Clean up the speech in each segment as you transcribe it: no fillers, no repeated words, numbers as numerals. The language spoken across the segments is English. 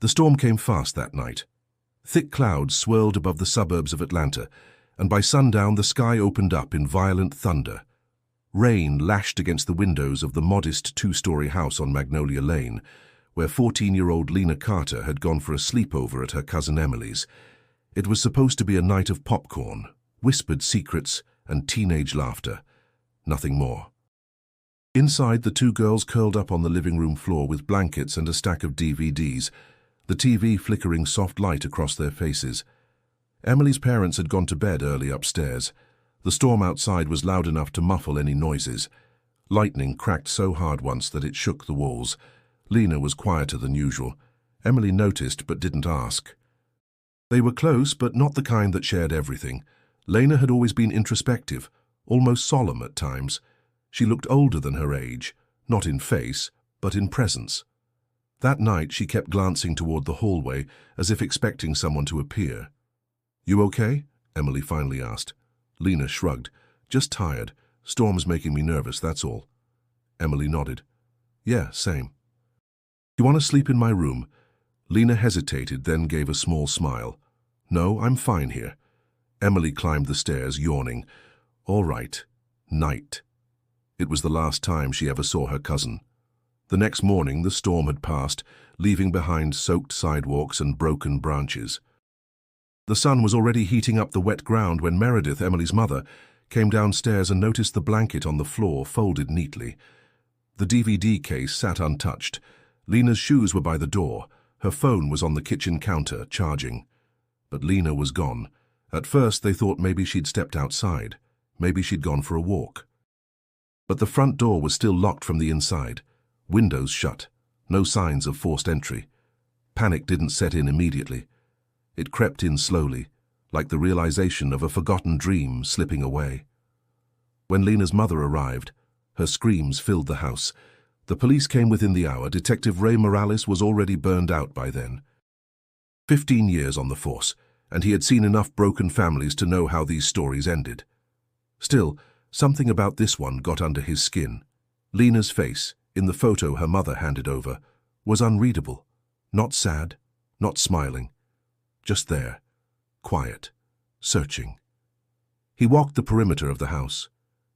The storm came fast that night. Thick clouds swirled above the suburbs of Atlanta, and by sundown the sky opened up in violent thunder. Rain lashed against the windows of the modest two-story house on Magnolia Lane, where 14-year-old Lena Carter had gone for a sleepover at her cousin Emily's. It was supposed to be a night of popcorn, whispered secrets, and teenage laughter. Nothing more. Inside, the two girls curled up on the living room floor with blankets and a stack of DVDs, the TV flickering soft light across their faces. Emily's parents had gone to bed early upstairs. The storm outside was loud enough to muffle any noises. Lightning cracked so hard once that it shook the walls. Lena was quieter than usual. Emily noticed but didn't ask. They were close, but not the kind that shared everything. Lena had always been introspective, almost solemn at times. She looked older than her age, not in face, but in presence. That night she kept glancing toward the hallway, as if expecting someone to appear. "You okay?" Emily finally asked. Lena shrugged. "Just tired. Storm's making me nervous, that's all." Emily nodded. "Yeah, same." "You want to sleep in my room?" Lena hesitated, then gave a small smile. "No, I'm fine here." Emily climbed the stairs, yawning. "All right. Night." It was the last time she ever saw her cousin. The next morning, the storm had passed, leaving behind soaked sidewalks and broken branches. The sun was already heating up the wet ground when Meredith, Emily's mother, came downstairs and noticed the blanket on the floor folded neatly. The DVD case sat untouched. Lena's shoes were by the door. Her phone was on the kitchen counter, charging. But Lena was gone. At first they thought maybe she'd stepped outside. Maybe she'd gone for a walk. But the front door was still locked from the inside. Windows shut. No signs of forced entry. Panic didn't set in immediately. It crept in slowly, like the realization of a forgotten dream slipping away. When Lena's mother arrived, her screams filled the house. The police came within the hour. Detective Ray Morales was already burned out by then. 15 years on the force, and he had seen enough broken families to know how these stories ended. Still, something about this one got under his skin. Lena's face, in the photo her mother handed over, was unreadable. Not sad, not smiling. Just there, quiet, searching. He walked the perimeter of the house.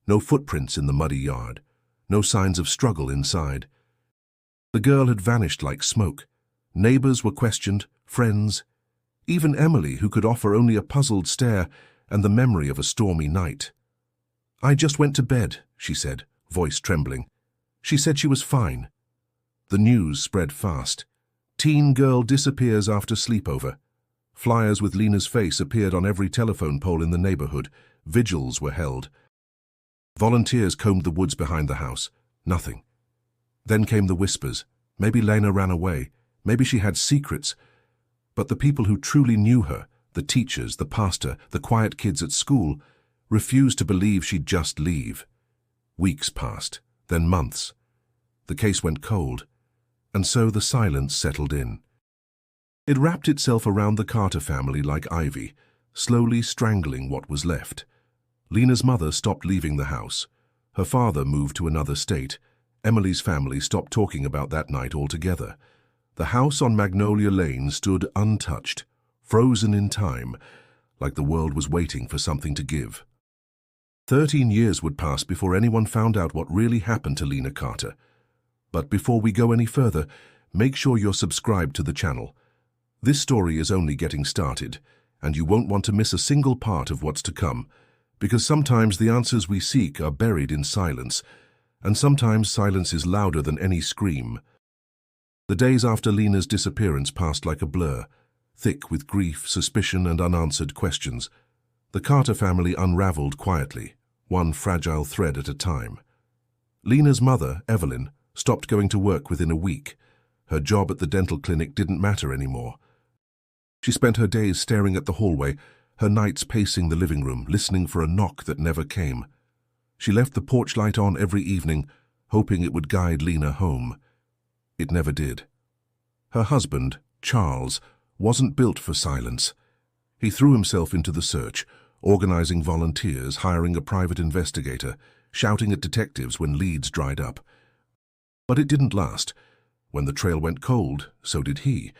No footprints in the muddy yard. No signs of struggle inside. The girl had vanished like smoke. Neighbors were questioned, friends. Even Emily, who could offer only a puzzled stare and the memory of a stormy night. "I just went to bed," she said, voice trembling. She said she was fine. The news spread fast. Teen girl disappears after sleepover. Flyers with Lena's face appeared on every telephone pole in the neighborhood. Vigils were held. Volunteers combed the woods behind the house. Nothing. Then came the whispers. Maybe Lena ran away. Maybe she had secrets. But the people who truly knew her, the teachers, the pastor, the quiet kids at school, refused to believe she'd just leave. Weeks passed, then months. The case went cold, and so the silence settled in. It wrapped itself around the Carter family like ivy, slowly strangling what was left. Lena's mother stopped leaving the house. Her father moved to another state. Emily's family stopped talking about that night altogether. The house on Magnolia Lane stood untouched, frozen in time, like the world was waiting for something to give. 13 years would pass before anyone found out what really happened to Lena Carter. But before we go any further, make sure you're subscribed to the channel. This story is only getting started, and you won't want to miss a single part of what's to come, because sometimes the answers we seek are buried in silence, and sometimes silence is louder than any scream. The days after Lena's disappearance passed like a blur, thick with grief, suspicion, and unanswered questions. The Carter family unraveled quietly, one fragile thread at a time. Lena's mother, Evelyn, stopped going to work within a week. Her job at the dental clinic didn't matter anymore. She spent her days staring at the hallway, her nights pacing the living room, listening for a knock that never came. She left the porch light on every evening, hoping it would guide Lena home. It never did. Her husband, Charles, wasn't built for silence. He threw himself into the search, organizing volunteers, hiring a private investigator, shouting at detectives when leads dried up. But it didn't last. When the trail went cold, so did he.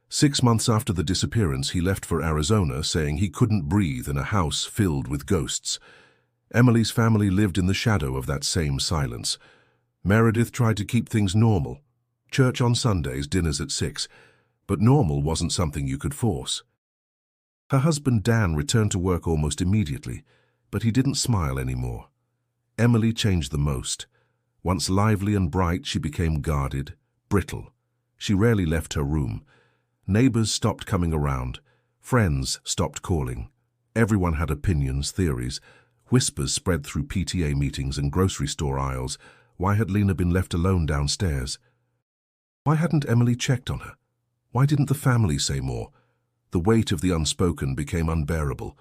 6 months after the disappearance, he left for Arizona, saying he couldn't breathe in a house filled with ghosts. Emily's family lived in the shadow of that same silence. Meredith tried to keep things normal. Church on Sundays, dinners at 6. But normal wasn't something you could force. Her husband Dan returned to work almost immediately, but he didn't smile anymore. Emily changed the most. Once lively and bright, she became guarded, brittle. She rarely left her room. Neighbors stopped coming around. Friends stopped calling. Everyone had opinions, theories. Whispers spread through PTA meetings and grocery store aisles. Why had Lena been left alone downstairs? Why hadn't Emily checked on her? Why didn't the family say more? The weight of the unspoken became unbearable.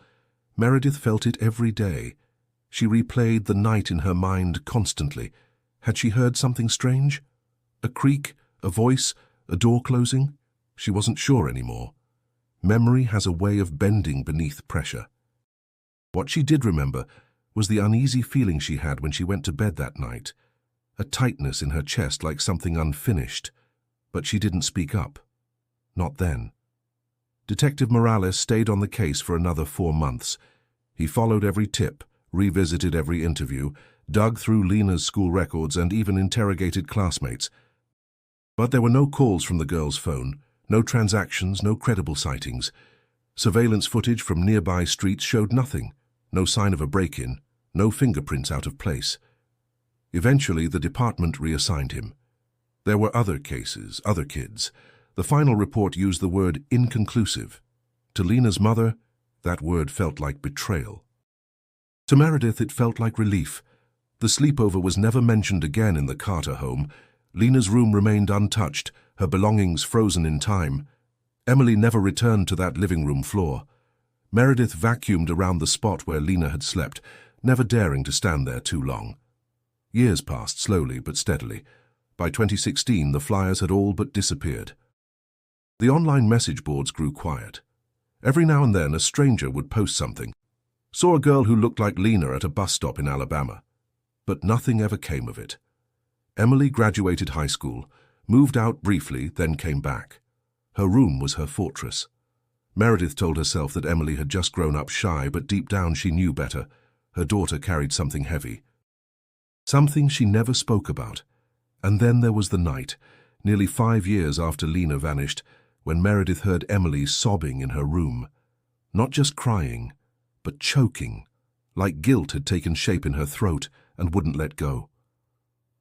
Meredith felt it every day. She replayed the night in her mind constantly. Had she heard something strange? A creak, a voice, a door closing? She wasn't sure anymore. Memory has a way of bending beneath pressure. What she did remember was the uneasy feeling she had when she went to bed that night. A tightness in her chest like something unfinished. But she didn't speak up. Not then. Detective Morales stayed on the case for another 4 months. He followed every tip, revisited every interview, dug through Lena's school records and even interrogated classmates. But there were no calls from the girl's phone, no transactions, no credible sightings. Surveillance footage from nearby streets showed nothing, no sign of a break-in, no fingerprints out of place. Eventually, the department reassigned him. There were other cases, other kids. The final report used the word inconclusive. To Lena's mother, that word felt like betrayal. To Meredith, it felt like relief. The sleepover was never mentioned again in the Carter home. Lena's room remained untouched, her belongings frozen in time. Emily never returned to that living room floor. Meredith vacuumed around the spot where Lena had slept, never daring to stand there too long. Years passed slowly but steadily. By 2016, the flyers had all but disappeared. The online message boards grew quiet. Every now and then, a stranger would post something. Saw a girl who looked like Lena at a bus stop in Alabama. But nothing ever came of it. Emily graduated high school, moved out briefly, then came back. Her room was her fortress. Meredith told herself that Emily had just grown up shy, but deep down she knew better. Her daughter carried something heavy. Something she never spoke about. And then there was the night, nearly 5 years after Lena vanished, when Meredith heard Emily sobbing in her room. Not just crying, but choking, like guilt had taken shape in her throat and wouldn't let go.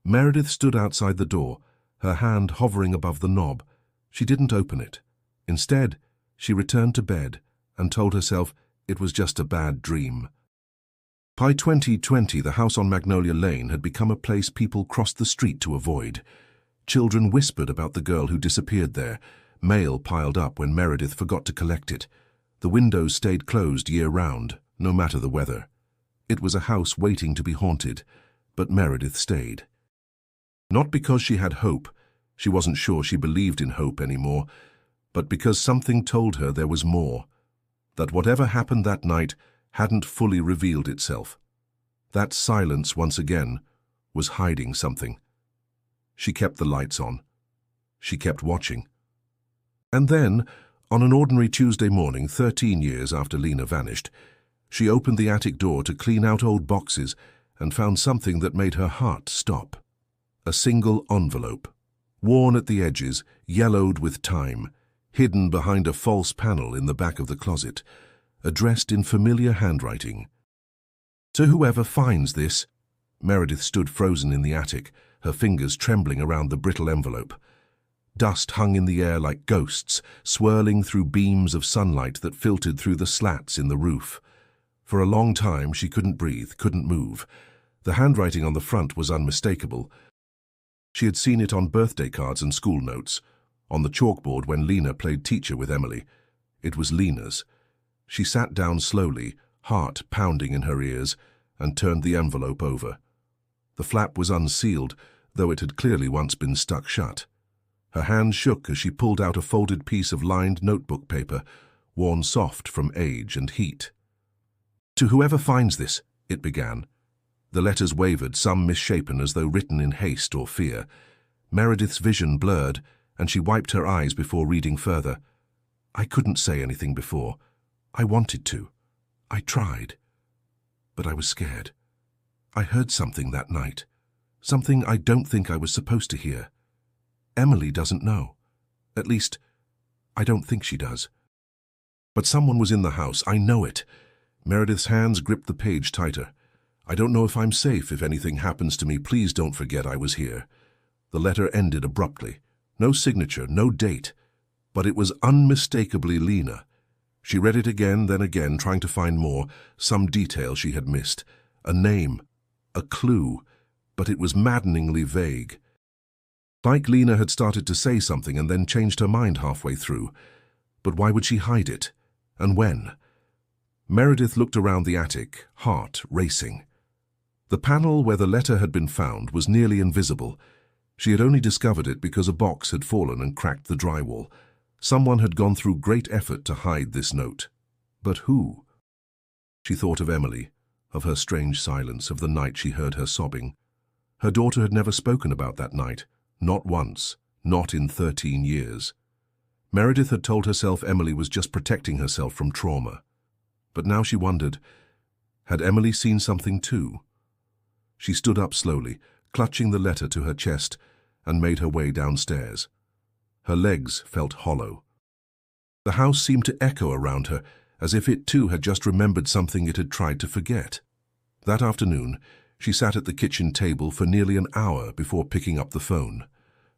Meredith stood outside the door, her hand hovering above the knob. She didn't open it. Instead, she returned to bed and told herself it was just a bad dream. By 2020, the house on Magnolia Lane had become a place people crossed the street to avoid. Children whispered about the girl who disappeared there. Mail piled up when Meredith forgot to collect it. The windows stayed closed year-round, no matter the weather. It was a house waiting to be haunted, but Meredith stayed. Not because she had hope, she wasn't sure she believed in hope anymore, but because something told her there was more, that whatever happened that night hadn't fully revealed itself. That silence, once again, was hiding something. She kept the lights on. She kept watching. And then, on an ordinary Tuesday morning, 13 years after Lena vanished, she opened the attic door to clean out old boxes and found something that made her heart stop. A single envelope, worn at the edges, yellowed with time, hidden behind a false panel in the back of the closet, addressed in familiar handwriting. To whoever finds this, Meredith stood frozen in the attic, her fingers trembling around the brittle envelope. Dust hung in the air like ghosts, swirling through beams of sunlight that filtered through the slats in the roof. For a long time she couldn't breathe, couldn't move. The handwriting on the front was unmistakable. She had seen it on birthday cards and school notes, on the chalkboard when Lena played teacher with Emily. It was Lena's. She sat down slowly, heart pounding in her ears, and turned the envelope over. The flap was unsealed, though it had clearly once been stuck shut. Her hand shook as she pulled out a folded piece of lined notebook paper, worn soft from age and heat. "To whoever finds this," it began. The letters wavered, some misshapen as though written in haste or fear. Meredith's vision blurred, and she wiped her eyes before reading further. I couldn't say anything before. I wanted to. I tried. But I was scared. I heard something that night. Something I don't think I was supposed to hear. Emily doesn't know. At least, I don't think she does. But someone was in the house, I know it. Meredith's hands gripped the page tighter. I don't know if I'm safe. If anything happens to me, please don't forget I was here. The letter ended abruptly. No signature, no date. But it was unmistakably Lena. She read it again, then again, trying to find more, some detail she had missed. A name, a clue, but it was maddeningly vague. Like Lena had started to say something and then changed her mind halfway through. But why would she hide it? And when? Meredith looked around the attic, heart racing. The panel where the letter had been found was nearly invisible. She had only discovered it because a box had fallen and cracked the drywall. Someone had gone through great effort to hide this note. But who? She thought of Emily, of her strange silence, of the night she heard her sobbing. Her daughter had never spoken about that night, not once, not in 13 years. Meredith had told herself Emily was just protecting herself from trauma. But now she wondered, had Emily seen something too? She stood up slowly, clutching the letter to her chest, and made her way downstairs. Her legs felt hollow. The house seemed to echo around her, as if it too had just remembered something it had tried to forget. That afternoon, she sat at the kitchen table for nearly an hour before picking up the phone.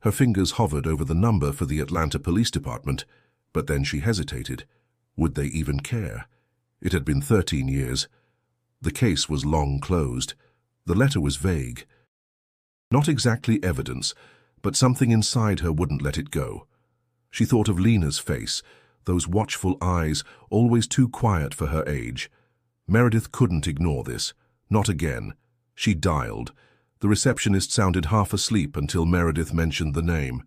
Her fingers hovered over the number for the Atlanta Police Department, but then she hesitated. Would they even care? It had been 13 years. The case was long closed. The letter was vague. Not exactly evidence, but something inside her wouldn't let it go. She thought of Lena's face, those watchful eyes, always too quiet for her age. Meredith couldn't ignore this. Not again. She dialed. The receptionist sounded half asleep until Meredith mentioned the name.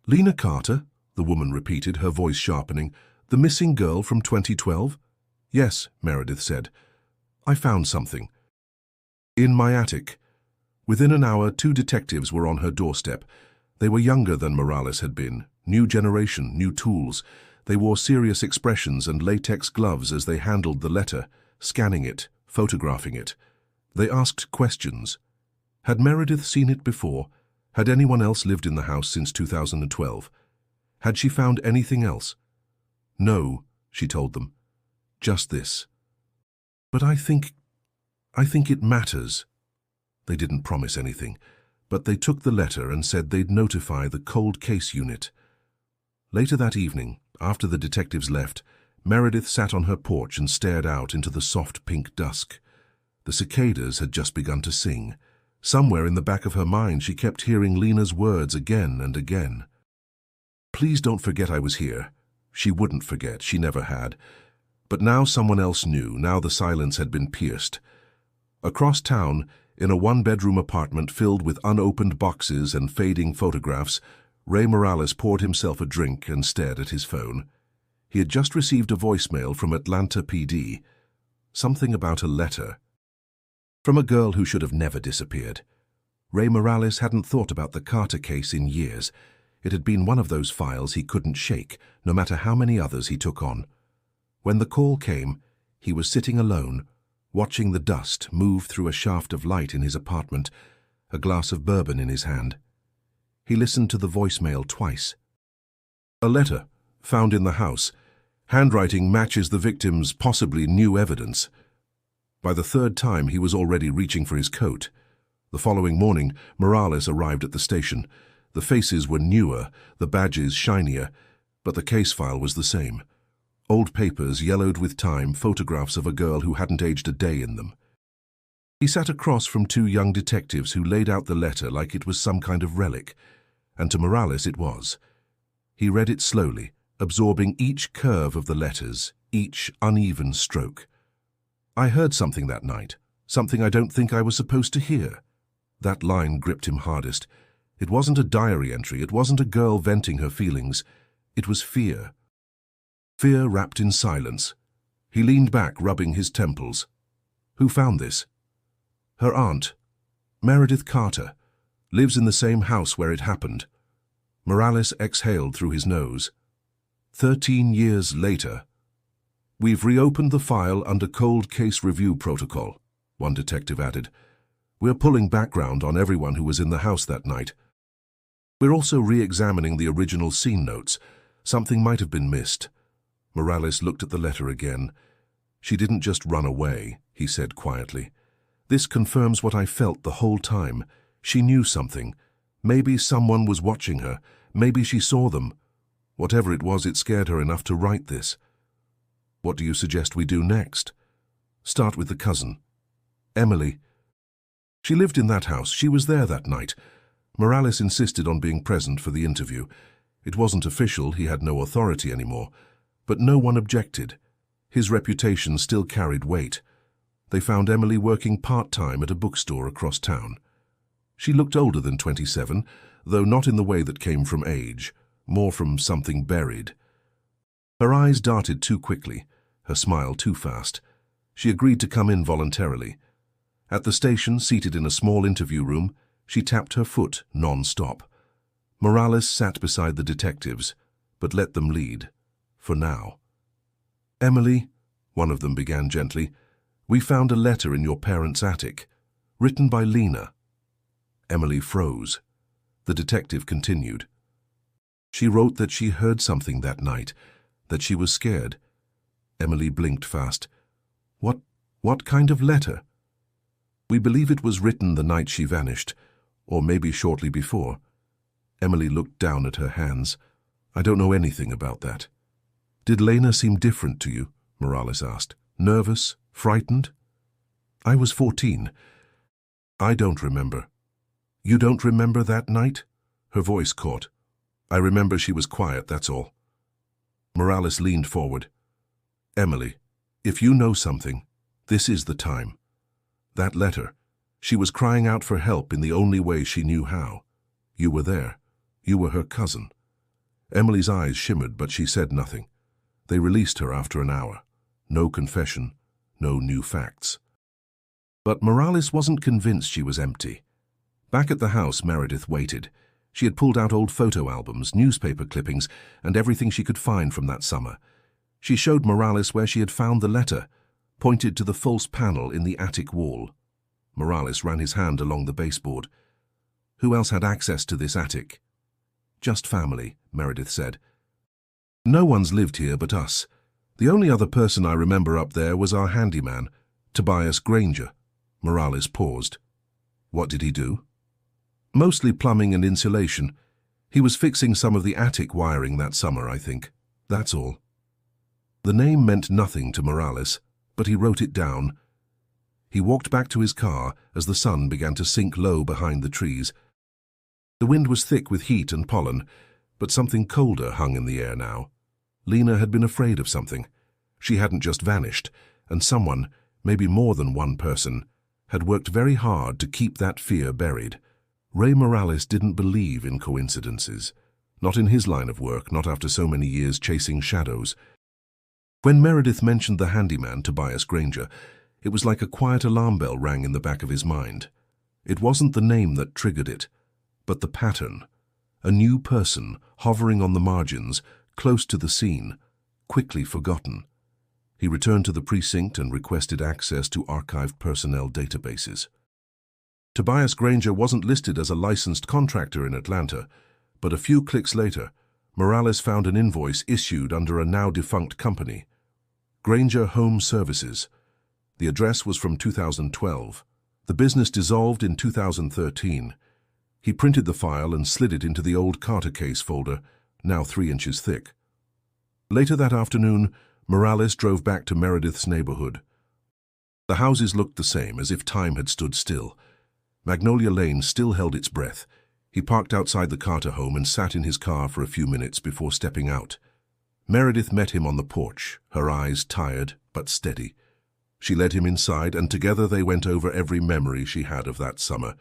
"Lena Carter?" the woman repeated, her voice sharpening. "The missing girl from 2012? "Yes," Meredith said. "I found something. In my attic." Within an hour, 2 detectives were on her doorstep. They were younger than Morales had been. New generation, new tools. They wore serious expressions and latex gloves as they handled the letter, scanning it, photographing it. They asked questions. Had Meredith seen it before? Had anyone else lived in the house since 2012? Had she found anything else? "No," she told them. "Just this." "But I think it matters." They didn't promise anything, but they took the letter and said they'd notify the cold case unit. Later that evening, after the detectives left, Meredith sat on her porch and stared out into the soft pink dusk. The cicadas had just begun to sing. Somewhere in the back of her mind she kept hearing Lena's words again and again. "Please don't forget I was here." She wouldn't forget, she never had. But now someone else knew, now the silence had been pierced. Across town, in a 1-bedroom apartment filled with unopened boxes and fading photographs, Ray Morales poured himself a drink and stared at his phone. He had just received a voicemail from Atlanta PD. Something about a letter. From a girl who should have never disappeared. Ray Morales hadn't thought about the Carter case in years. It had been one of those files he couldn't shake, no matter how many others he took on. When the call came, he was sitting alone, watching the dust move through a shaft of light in his apartment, a glass of bourbon in his hand. He listened to the voicemail twice. A letter, found in the house. Handwriting matches the victim's possibly new evidence. By the 3rd time, he was already reaching for his coat. The following morning, Morales arrived at the station. The faces were newer, the badges shinier, but the case file was the same. Old papers, yellowed with time, photographs of a girl who hadn't aged a day in them. He sat across from 2 young detectives who laid out the letter like it was some kind of relic, and to Morales it was. He read it slowly, absorbing each curve of the letters, each uneven stroke. "I heard something that night, something I don't think I was supposed to hear." That line gripped him hardest. It wasn't a diary entry, it wasn't a girl venting her feelings. It was fear. Fear wrapped in silence. He leaned back, rubbing his temples. Who found this? Her aunt, Meredith Carter, lives in the same house where it happened. Morales exhaled through his nose. 13 years later. We've reopened the file under cold case review protocol, one detective added. We're pulling background on everyone who was in the house that night. We're also re-examining the original scene notes. Something might have been missed. Morales looked at the letter again. She didn't just run away, he said quietly. This confirms what I felt the whole time. She knew something. Maybe someone was watching her. Maybe she saw them. Whatever it was, it scared her enough to write this. What do you suggest we do next? Start with the cousin. Emily. She lived in that house. She was there that night. Morales insisted on being present for the interview. It wasn't official, he had no authority anymore. But no one objected. His reputation still carried weight. They found Emily working part-time at a bookstore across town. She looked older than 27, though not in the way that came from age, more from something buried. Her eyes darted too quickly, her smile too fast. She agreed to come in voluntarily. At the station, seated in a small interview room, she tapped her foot non-stop. Morales sat beside the detectives, but let them lead, for now. Emily, one of them began gently, we found a letter in your parents' attic, written by Lena. Emily froze. The detective continued. She wrote that she heard something that night, that she was scared. Emily blinked fast. What kind of letter? We believe it was written the night she vanished, or maybe shortly before. Emily looked down at her hands. I don't know anything about that. Did Lena seem different to you? Morales asked. Nervous? Frightened? I was 14. I don't remember. You don't remember that night? Her voice caught. I remember she was quiet, that's all. Morales leaned forward. Emily, if you know something, this is the time. That letter, she was crying out for help in the only way she knew how. You were there. You were her cousin. Emily's eyes shimmered, but she said nothing. They released her after an hour. No confession, no new facts. But Morales wasn't convinced she was empty. Back at the house, Meredith waited. She had pulled out old photo albums, newspaper clippings, and everything she could find from that summer. She showed Morales where she had found the letter, pointed to the false panel in the attic wall. Morales ran his hand along the baseboard. Who else had access to this attic? Just family, Meredith said. No one's lived here but us. The only other person I remember up there was our handyman, Tobias Granger. Morales paused. What did he do? Mostly plumbing and insulation. He was fixing some of the attic wiring that summer, I think. That's all. The name meant nothing to Morales, but he wrote it down. He walked back to his car as the sun began to sink low behind the trees. The wind was thick with heat and pollen, but something colder hung in the air now. Lena had been afraid of something. She hadn't just vanished, and someone, maybe more than one person, had worked very hard to keep that fear buried. Ray Morales didn't believe in coincidences. Not in his line of work, not after so many years chasing shadows. When Meredith mentioned the handyman, Tobias Granger, it was like a quiet alarm bell rang in the back of his mind. It wasn't the name that triggered it, but the pattern. A new person, hovering on the margins, close to the scene, quickly forgotten. He returned to the precinct and requested access to archived personnel databases. Tobias Granger wasn't listed as a licensed contractor in Atlanta, but a few clicks later, Morales found an invoice issued under a now-defunct company, Granger Home Services. The address was from 2012. The business dissolved in 2013. He printed the file and slid it into the old Carter case folder, now 3 inches thick. Later that afternoon, Morales drove back to Meredith's neighborhood. The houses looked the same, as if time had stood still. Magnolia Lane still held its breath. He parked outside the Carter home and sat in his car for a few minutes before stepping out. Meredith met him on the porch, her eyes tired but steady. She led him inside, and together they went over every memory she had of that summer.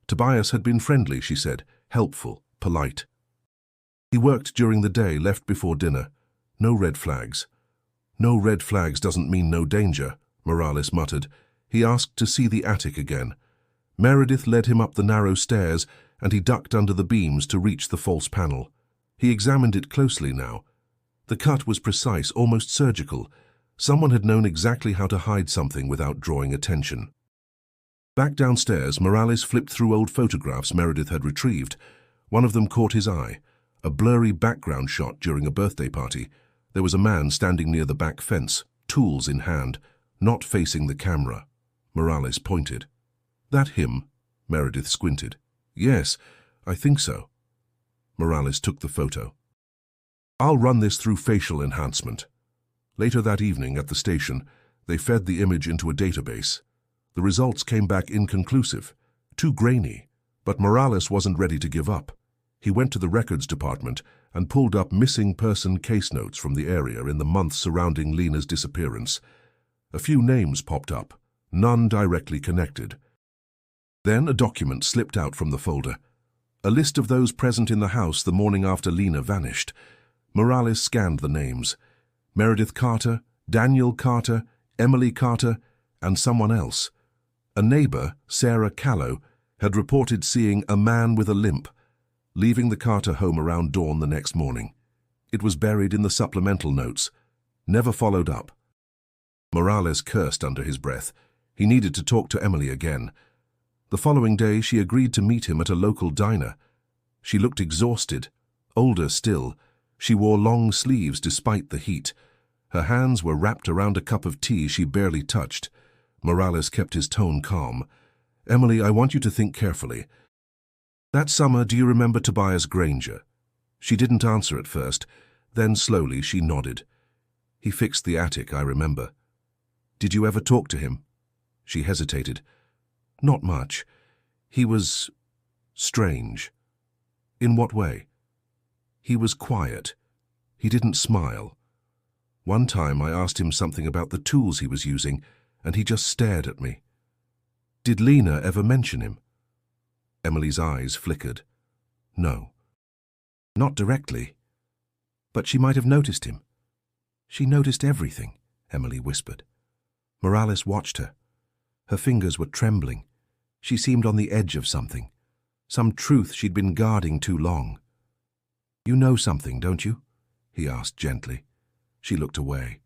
Tobias had been friendly, she said, helpful, polite. He worked during the day, left before dinner. No red flags. No red flags doesn't mean no danger, Morales muttered. He asked to see the attic again. Meredith led him up the narrow stairs, and he ducked under the beams to reach the false panel. He examined it closely now. The cut was precise, almost surgical. Someone had known exactly how to hide something without drawing attention. Back downstairs, Morales flipped through old photographs Meredith had retrieved. One of them caught his eye. A blurry background shot during a birthday party. There was a man standing near the back fence, tools in hand, not facing the camera. Morales pointed. "That him?" Meredith squinted. "Yes, I think so." Morales took the photo. "I'll run this through facial enhancement." Later that evening at the station, they fed the image into a database. The results came back inconclusive, too grainy, but Morales wasn't ready to give up. He went to the records department and pulled up missing person case notes from the area in the months surrounding Lena's disappearance. A few names popped up, none directly connected. Then a document slipped out from the folder. A list of those present in the house the morning after Lena vanished. Morales scanned the names. Meredith Carter, Daniel Carter, Emily Carter, and someone else. A neighbor, Sarah Callow, had reported seeing a man with a limp, leaving the Carter home around dawn the next morning. It was buried in the supplemental notes, never followed up. Morales cursed under his breath. He needed to talk to Emily again. The following day, she agreed to meet him at a local diner. She looked exhausted, older still. She wore long sleeves despite the heat. Her hands were wrapped around a cup of tea she barely touched. Morales kept his tone calm. "Emily, I want you to think carefully. That summer, do you remember Tobias Granger?" She didn't answer at first. Then slowly she nodded. "He fixed the attic, I remember." "Did you ever talk to him?" She hesitated. "Not much. He was strange." "In what way?" "He was quiet. He didn't smile. One time I asked him something about the tools he was using, and he just stared at me." "Did Lena ever mention him?" Emily's eyes flickered. "No." "Not directly. But she might have noticed him." "She noticed everything," Emily whispered. Morales watched her. Her fingers were trembling. She seemed on the edge of something, some truth she'd been guarding too long. "You know something, don't you?" he asked gently. She looked away.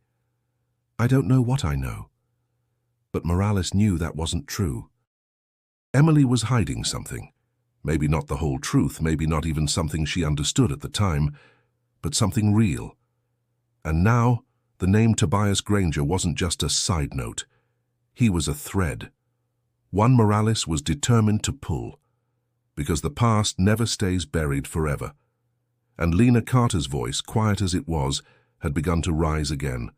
"I don't know what I know." But Morales knew that wasn't true. Emily was hiding something. Maybe not the whole truth, maybe not even something she understood at the time, but something real. And now, the name Tobias Granger wasn't just a side note. He was a thread. One Morales was determined to pull. Because the past never stays buried forever. And Lena Carter's voice, quiet as it was, had begun to rise again.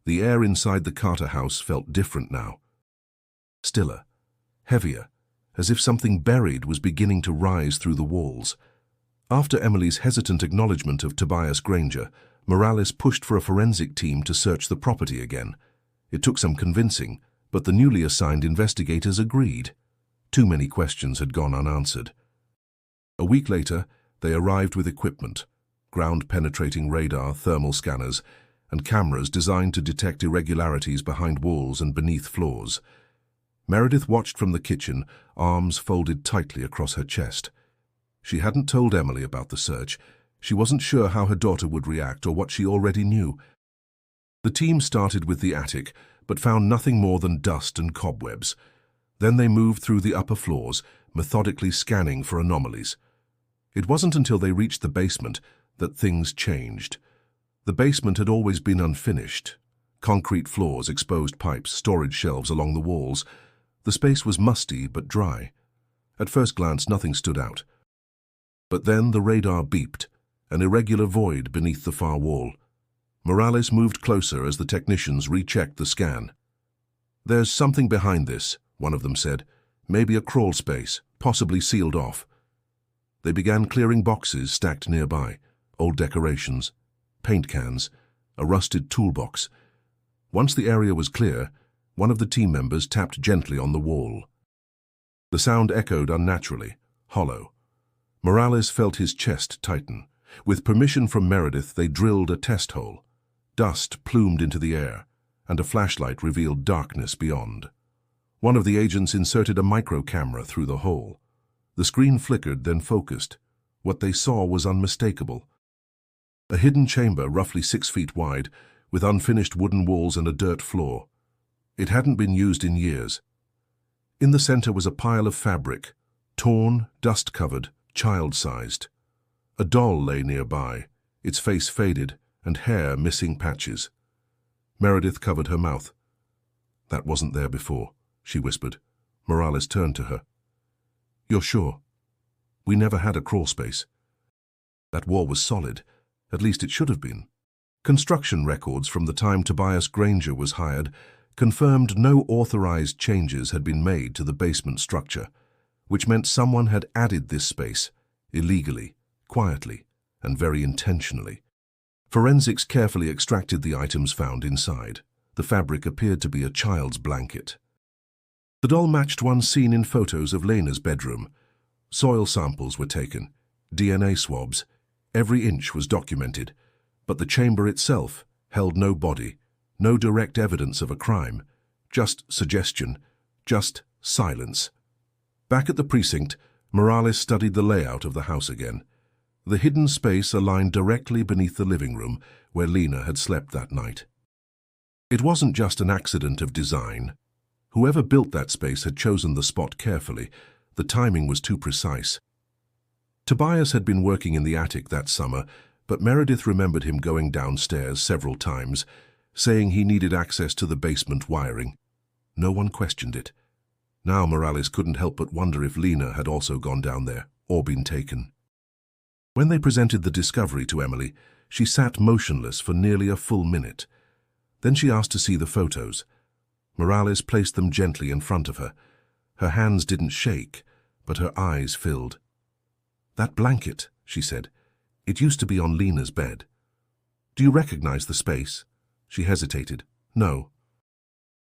The air inside the Carter house felt different now. Stiller, heavier, as if something buried was beginning to rise through the walls. After Emily's hesitant acknowledgement of Tobias Granger, Morales pushed for a forensic team to search the property again. It took some convincing, but the newly assigned investigators agreed. Too many questions had gone unanswered. A week later, they arrived with equipment, ground-penetrating radar, thermal scanners, and cameras designed to detect irregularities behind walls and beneath floors. Meredith watched from the kitchen, arms folded tightly across her chest. She hadn't told Emily about the search. She wasn't sure how her daughter would react or what she already knew. The team started with the attic, but found nothing more than dust and cobwebs. Then they moved through the upper floors, methodically scanning for anomalies. It wasn't until they reached the basement that things changed. The basement had always been unfinished. Concrete floors, exposed pipes, storage shelves along the walls. The space was musty but dry. At first glance, nothing stood out. But then the radar beeped, an irregular void beneath the far wall. Morales moved closer as the technicians rechecked the scan. "There's something behind this," one of them said. "Maybe a crawl space, possibly sealed off." They began clearing boxes stacked nearby, old decorations, paint cans, a rusted toolbox. Once the area was clear, one of the team members tapped gently on the wall. The sound echoed unnaturally, hollow. Morales felt his chest tighten. With permission from Meredith, they drilled a test hole. Dust plumed into the air, and a flashlight revealed darkness beyond. One of the agents inserted a micro-camera through the hole. The screen flickered, then focused. What they saw was unmistakable. A hidden chamber roughly 6 feet wide, with unfinished wooden walls and a dirt floor. It hadn't been used in years. In the center was a pile of fabric, torn, dust-covered, child-sized. A doll lay nearby, its face faded and hair missing patches. Meredith covered her mouth. "That wasn't there before," she whispered. Morales turned to her. "You're sure? We never had a crawl space." "That wall was solid. At least it should have been." Construction records from the time Tobias Granger was hired confirmed no authorized changes had been made to the basement structure, which meant someone had added this space, illegally, quietly, and very intentionally. Forensics carefully extracted the items found inside. The fabric appeared to be a child's blanket. The doll matched one seen in photos of Lena's bedroom. Soil samples were taken, DNA swabs. Every inch was documented, but the chamber itself held no body, no direct evidence of a crime, just suggestion, just silence. Back at the precinct, Morales studied the layout of the house again. The hidden space aligned directly beneath the living room where Lena had slept that night. It wasn't just an accident of design. Whoever built that space had chosen the spot carefully. The timing was too precise. Tobias had been working in the attic that summer, but Meredith remembered him going downstairs several times, saying he needed access to the basement wiring. No one questioned it. Now Morales couldn't help but wonder if Lena had also gone down there, or been taken. When they presented the discovery to Emily, she sat motionless for nearly a full minute. Then she asked to see the photos. Morales placed them gently in front of her. Her hands didn't shake, but her eyes filled. "That blanket," she said. "It used to be on Lena's bed. Do you recognize the space?" She hesitated. "No."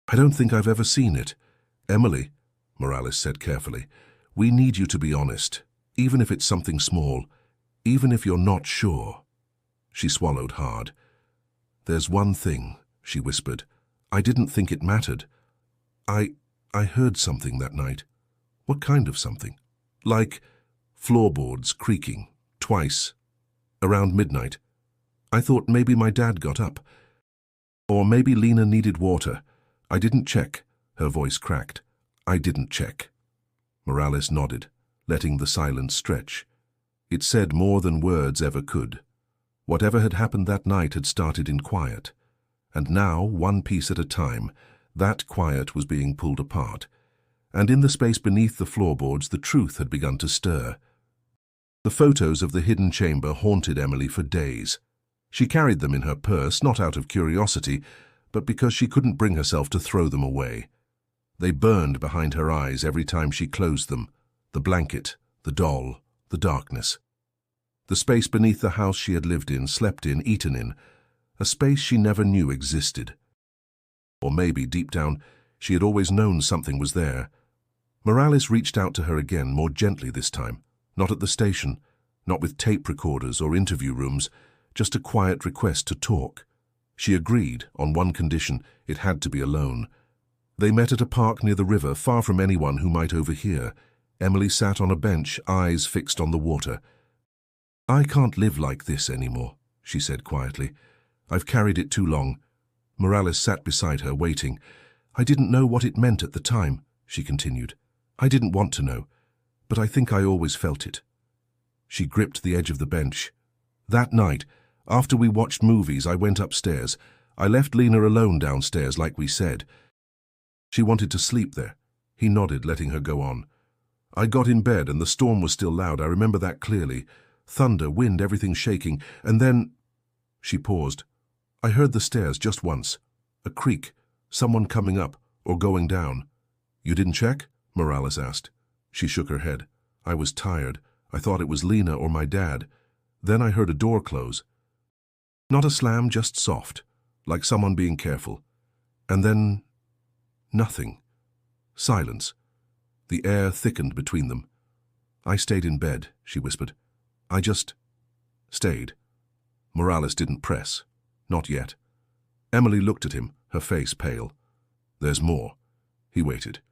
"I don't think I've ever seen it." "Emily," Morales said carefully, "we need you to be honest, even if it's something small, even if you're not sure." She swallowed hard. "There's one thing," she whispered. "I didn't think it mattered. I heard something that night." "What kind of something?" "Like floorboards creaking, twice, around midnight. I thought maybe my dad got up. Or maybe Lena needed water. I didn't check." Her voice cracked. "I didn't check." Morales nodded, letting the silence stretch. It said more than words ever could. Whatever had happened that night had started in quiet. And now, one piece at a time, that quiet was being pulled apart. And in the space beneath the floorboards, the truth had begun to stir. The photos of the hidden chamber haunted Emily for days. She carried them in her purse, not out of curiosity, but because she couldn't bring herself to throw them away. They burned behind her eyes every time she closed them. The blanket, the doll, the darkness. The space beneath the house she had lived in, slept in, eaten in. A space she never knew existed. Or maybe, deep down, she had always known something was there. Morales reached out to her again, more gently this time. Not at the station, not with tape recorders or interview rooms, just a quiet request to talk. She agreed, on one condition: it had to be alone. They met at a park near the river, far from anyone who might overhear. Emily sat on a bench, eyes fixed on the water. "I can't live like this anymore," she said quietly. "I've carried it too long." Morales sat beside her, waiting. "I didn't know what it meant at the time," she continued. "I didn't want to know, but I think I always felt it." She gripped the edge of the bench. "That night, after we watched movies, I went upstairs. I left Lena alone downstairs, like we said. She wanted to sleep there." He nodded, letting her go on. "I got in bed and the storm was still loud. I remember that clearly. Thunder, wind, everything shaking. And then—" She paused. "I heard the stairs just once. A creak, someone coming up or going down." "You didn't check?" Morales asked. She shook her head. "I was tired. I thought it was Lena or my dad. Then I heard a door close. Not a slam, just soft, like someone being careful. And then nothing. Silence. The air thickened between them. I stayed in bed," she whispered. "I just stayed." Morales didn't press. Not yet. Emily looked at him, her face pale. "There's more." He waited.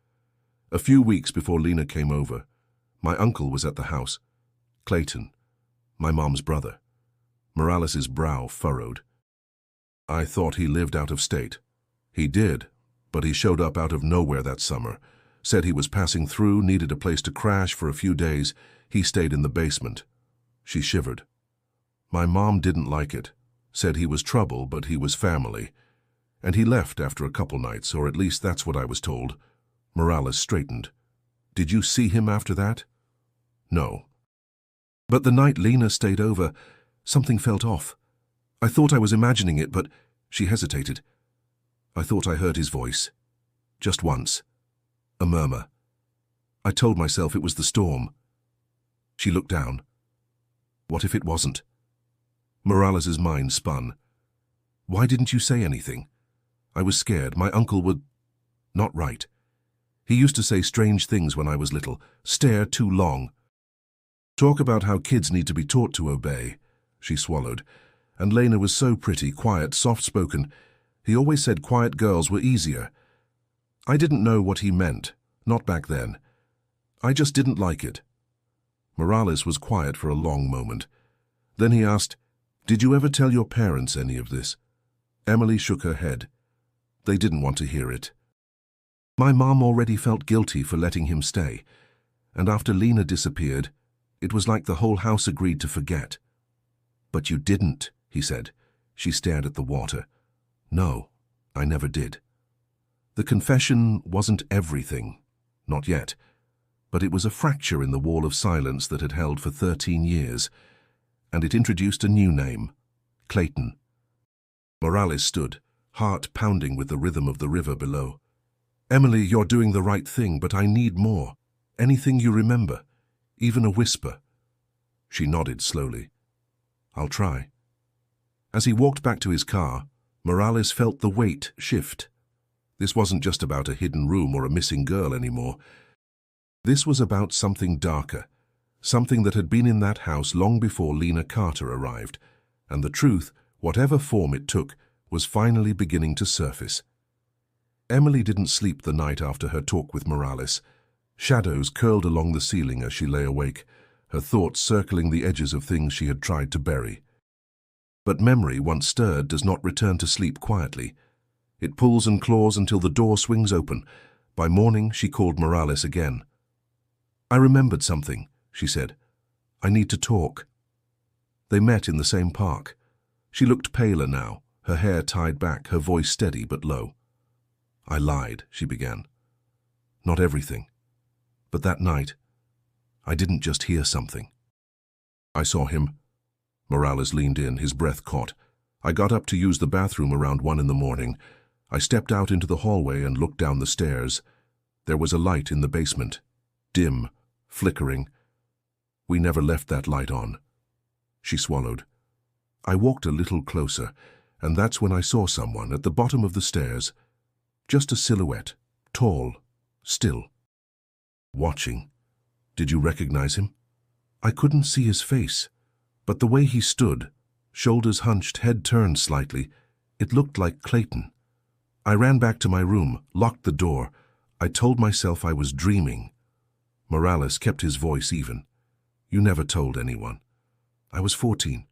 "A few weeks before Lena came over, my uncle was at the house. Clayton, my mom's brother. Morales's brow furrowed. I thought he lived out of state. He did, but he showed up out of nowhere that summer. Said he was passing through, needed a place to crash for a few days. He stayed in the basement. She shivered. My mom didn't like it. Said he was trouble, but he was family. And he left after a couple nights, or at least that's what I was told. Morales straightened. Did you see him after that? No. But the night Lena stayed over, something felt off. I thought I was imagining it, but she hesitated. I thought I heard his voice. Just once. A murmur. I told myself it was the storm. She looked down. What if it wasn't? Morales's mind spun. Why didn't you say anything? I was scared. My uncle would... Not right. He used to say strange things when I was little. Stare too long. Talk about how kids need to be taught to obey. She swallowed. And Lena was so pretty, quiet, soft-spoken. He always said quiet girls were easier. I didn't know what he meant. Not back then. I just didn't like it. Morales was quiet for a long moment. Then he asked, Did you ever tell your parents any of this? Emily shook her head. They didn't want to hear it. My mom already felt guilty for letting him stay, and after Lena disappeared, it was like the whole house agreed to forget. But you didn't, he said. She stared at the water. No, I never did. The confession wasn't everything, not yet, but it was a fracture in the wall of silence that had held for 13 years, and it introduced a new name, Clayton. Morales stood, heart pounding with the rhythm of the river below. Emily, you're doing the right thing, but I need more. Anything you remember, even a whisper. She nodded slowly. I'll try. As he walked back to his car, Morales felt the weight shift. This wasn't just about a hidden room or a missing girl anymore. This was about something darker, something that had been in that house long before Lena Carter arrived, and the truth, whatever form it took, was finally beginning to surface. Emily didn't sleep the night after her talk with Morales. Shadows curled along the ceiling as she lay awake, her thoughts circling the edges of things she had tried to bury. But memory, once stirred, does not return to sleep quietly. It pulls and claws until the door swings open. By morning, she called Morales again. I remembered something, she said. I need to talk. They met in the same park. She looked paler now, her hair tied back, her voice steady but low. I lied, she began. Not everything. But that night, I didn't just hear something. I saw him. Morales leaned in, his breath caught. I got up to use the bathroom around 1 in the morning. I stepped out into the hallway and looked down the stairs. There was a light in the basement. Dim, flickering. We never left that light on. She swallowed. I walked a little closer, and that's when I saw someone at the bottom of the stairs. Just a silhouette, tall, still. Watching. Did you recognize him? I couldn't see his face, but the way he stood, shoulders hunched, head turned slightly, it looked like Clayton. I ran back to my room, locked the door. I told myself I was dreaming. Morales kept his voice even. You never told anyone. I was 14.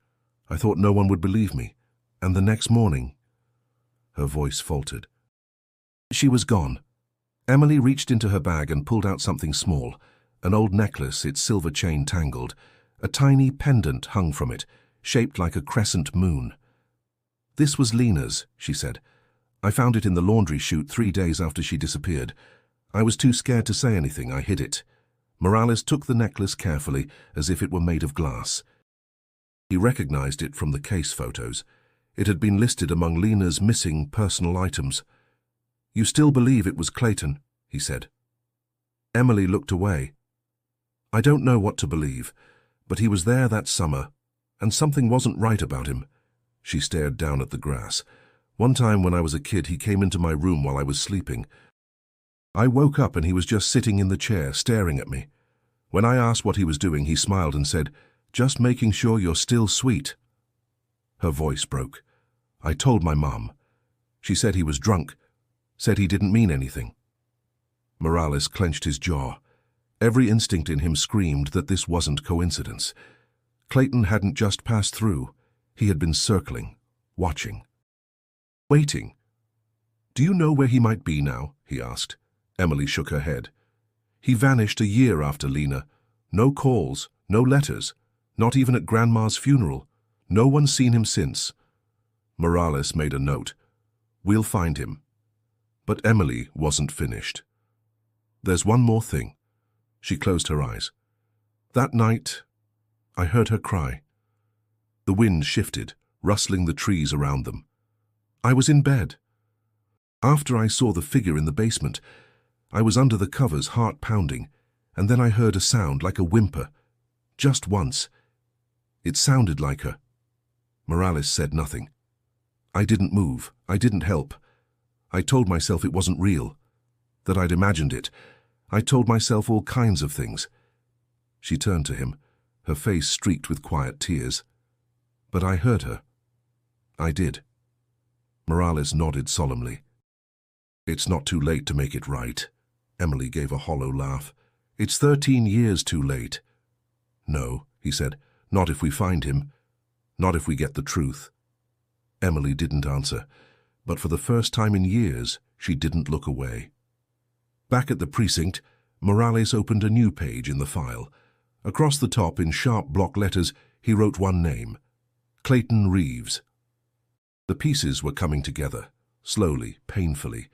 I thought no one would believe me. And the next morning... Her voice faltered. She was gone. Emily reached into her bag and pulled out something small, an old necklace, its silver chain tangled. A tiny pendant hung from it, shaped like a crescent moon. This was Lena's, she said. I found it in the laundry chute 3 days after she disappeared. I was too scared to say anything. I hid it. Morales took the necklace carefully, as if it were made of glass. He recognized it from the case photos. It had been listed among Lena's missing personal items. You still believe it was Clayton, he said. Emily looked away. I don't know what to believe, but he was there that summer, and something wasn't right about him. She stared down at the grass. One time when I was a kid, he came into my room while I was sleeping. I woke up and he was just sitting in the chair, staring at me. When I asked what he was doing, he smiled and said, "Just making sure you're still sweet." Her voice broke. I told my mom. She said he was drunk, said he didn't mean anything. Morales clenched his jaw. Every instinct in him screamed that this wasn't coincidence. Clayton hadn't just passed through. He had been circling, watching, waiting. "Do you know where he might be now?" he asked. Emily shook her head. "He vanished a year after Lena. No calls, no letters, not even at Grandma's funeral. No one's seen him since." Morales made a note. "We'll find him." But Emily wasn't finished. "There's one more thing." She closed her eyes. "That night, I heard her cry." The wind shifted, rustling the trees around them. "I was in bed. After I saw the figure in the basement, I was under the covers, heart pounding, and then I heard a sound like a whimper. Just once. It sounded like her." Morales said nothing. "I didn't move. I didn't help. I told myself it wasn't real, that I'd imagined it. I told myself all kinds of things." She turned to him, her face streaked with quiet tears. "But I heard her. I did." Morales nodded solemnly. "It's not too late to make it right." Emily gave a hollow laugh. "It's 13 years too late." "No," he said, "not if we find him. Not if we get the truth." Emily didn't answer, but for the first time in years, she didn't look away. Back at the precinct, Morales opened a new page in the file. Across the top, in sharp block letters, he wrote one name: Clayton Reeves. The pieces were coming together, slowly, painfully,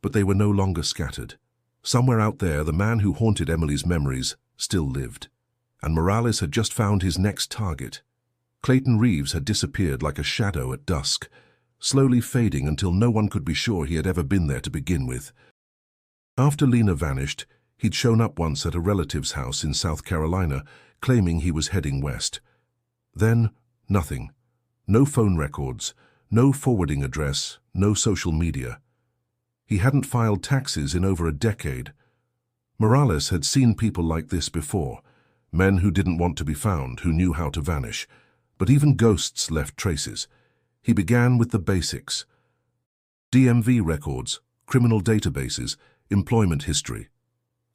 but they were no longer scattered. Somewhere out there, the man who haunted Emily's memories still lived, and Morales had just found his next target. Clayton Reeves had disappeared like a shadow at dusk, slowly fading until no one could be sure he had ever been there to begin with. After Lena vanished, he'd shown up once at a relative's house in South Carolina, claiming he was heading west. Then, nothing. No phone records, no forwarding address, no social media. He hadn't filed taxes in over a decade. Morales had seen people like this before, men who didn't want to be found, who knew how to vanish. But even ghosts left traces. He began with the basics: DMV records, criminal databases, employment history.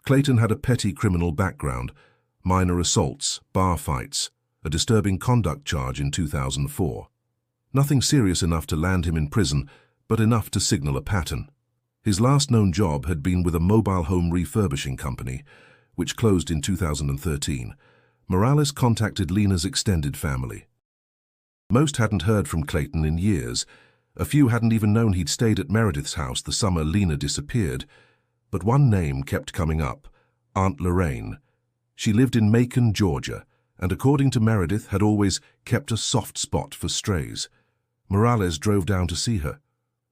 Clayton had a petty criminal background, minor assaults, bar fights, a disturbing conduct charge in 2004. Nothing serious enough to land him in prison, but enough to signal a pattern. His last known job had been with a mobile home refurbishing company, which closed in 2013. Morales contacted Lena's extended family. Most hadn't heard from Clayton in years. A few hadn't even known he'd stayed at Meredith's house the summer Lena disappeared. But one name kept coming up: Aunt Lorraine. She lived in Macon, Georgia, and according to Meredith had always kept a soft spot for strays. Morales drove down to see her.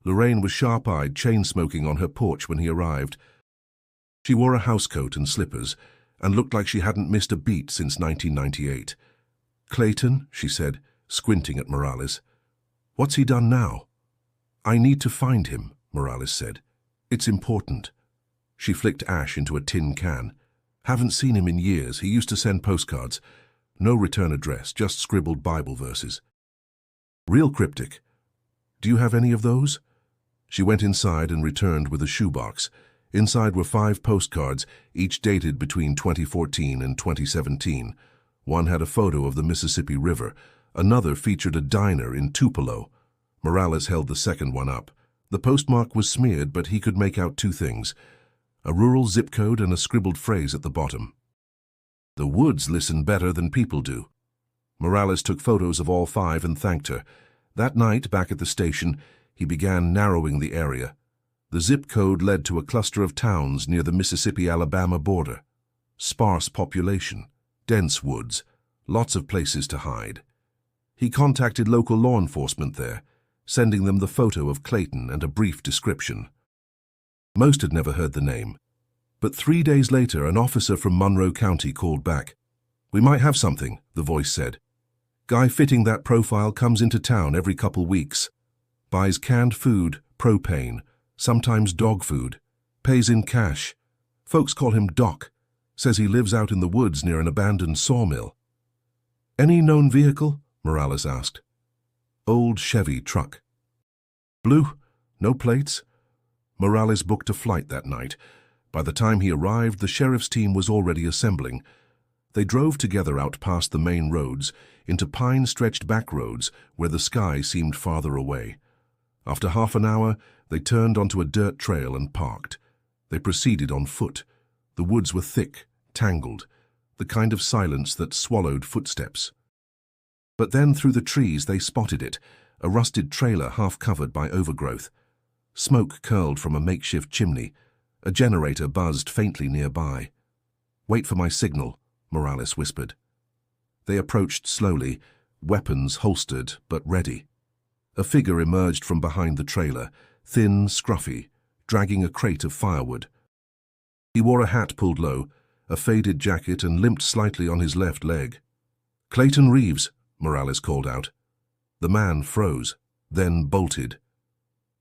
Lorraine was sharp-eyed, chain-smoking on her porch when he arrived. She wore a housecoat and slippers, and looked like she hadn't missed a beat since 1998. "Clayton," she said, squinting at Morales. "What's he done now?" "I need to find him," Morales said. "It's important." She flicked ash into a tin can. "Haven't seen him in years. He used to send postcards. No return address, just scribbled Bible verses. Real cryptic. Do you have any of those?" She went inside and returned with a shoebox. Inside were 5 postcards, each dated between 2014 and 2017. One had a photo of the Mississippi River. Another featured a diner in Tupelo. Morales held the second one up. The postmark was smeared, but he could make out 2 things: a rural zip code and a scribbled phrase at the bottom. "The woods listen better than people do." Morales took photos of all 5 and thanked her. That night, back at the station, he began narrowing the area. The zip code led to a cluster of towns near the Mississippi-Alabama border. Sparse population, dense woods, lots of places to hide. He contacted local law enforcement there, sending them the photo of Clayton and a brief description. Most had never heard the name. But 3 days later, an officer from Monroe County called back. "We might have something," the voice said. "Guy fitting that profile comes into town every couple weeks. Buys canned food, propane, sometimes dog food. Pays in cash. Folks call him Doc. Says he lives out in the woods near an abandoned sawmill." "Any known vehicle?" Morales asked. "Old Chevy truck." "Blue? No plates?" Morales booked a flight that night. By the time he arrived, the sheriff's team was already assembling. They drove together out past the main roads, into pine-stretched back roads where the sky seemed farther away. After half an hour, they turned onto a dirt trail and parked. They proceeded on foot. The woods were thick, tangled, the kind of silence that swallowed footsteps. But then through the trees they spotted it, a rusted trailer half covered by overgrowth. Smoke curled from a makeshift chimney. A generator buzzed faintly nearby. "Wait for my signal," Morales whispered. They approached slowly, weapons holstered but ready. A figure emerged from behind the trailer, thin, scruffy, dragging a crate of firewood. He wore a hat pulled low, a faded jacket, and limped slightly on his left leg. "Clayton Reeves," Morales called out. The man froze, then bolted.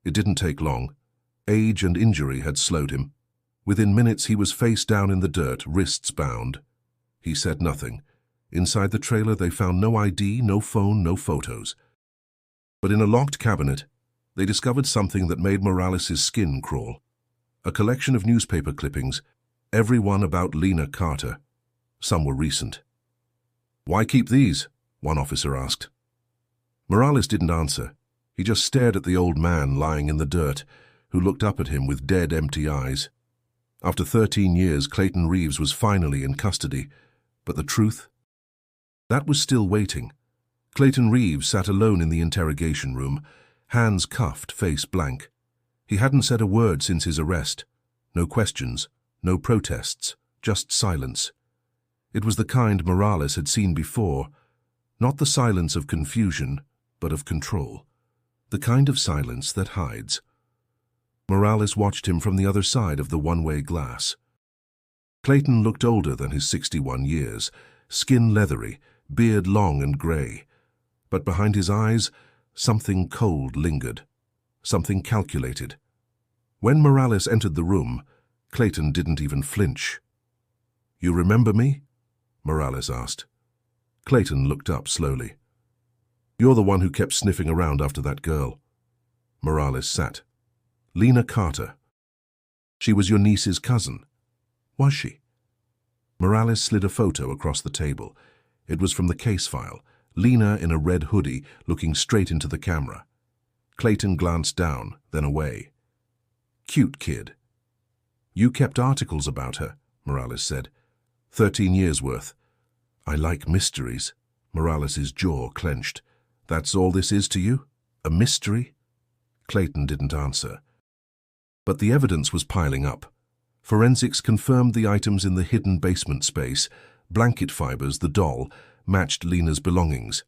It didn't take long. Age and injury had slowed him. Within minutes he was face down in the dirt, wrists bound. He said nothing. Inside the trailer they found no ID, no phone, no photos. But in a locked cabinet, they discovered something that made Morales' skin crawl. A collection of newspaper clippings, every one about Lena Carter. Some were recent. "Why keep these?" one officer asked. Morales didn't answer. He just stared at the old man lying in the dirt, who looked up at him with dead, empty eyes. After 13 years, Clayton Reeves was finally in custody. But the truth? That was still waiting. Clayton Reeves sat alone in the interrogation room, hands cuffed, face blank. He hadn't said a word since his arrest. No questions, no protests, just silence. It was the kind Morales had seen before, not the silence of confusion, but of control. The kind of silence that hides. Morales watched him from the other side of the one-way glass. Clayton looked older than his 61 years, skin leathery, beard long and grey. But behind his eyes, something cold lingered, something calculated. When Morales entered the room, Clayton didn't even flinch. "You remember me?" Morales asked. Clayton looked up slowly. "You're the one who kept sniffing around after that girl." Morales sat. "Lena Carter. She was your niece's cousin. Was she?" Morales slid a photo across the table. It was from the case file, Lena in a red hoodie, looking straight into the camera. Clayton glanced down, then away. "Cute kid." "You kept articles about her," Morales said. 13 years' worth." "I like mysteries." Morales' jaw clenched. "That's all this is to you? A mystery?" Clayton didn't answer. But the evidence was piling up. Forensics confirmed the items in the hidden basement space. Blanket fibers, the doll, matched Lena's belongings.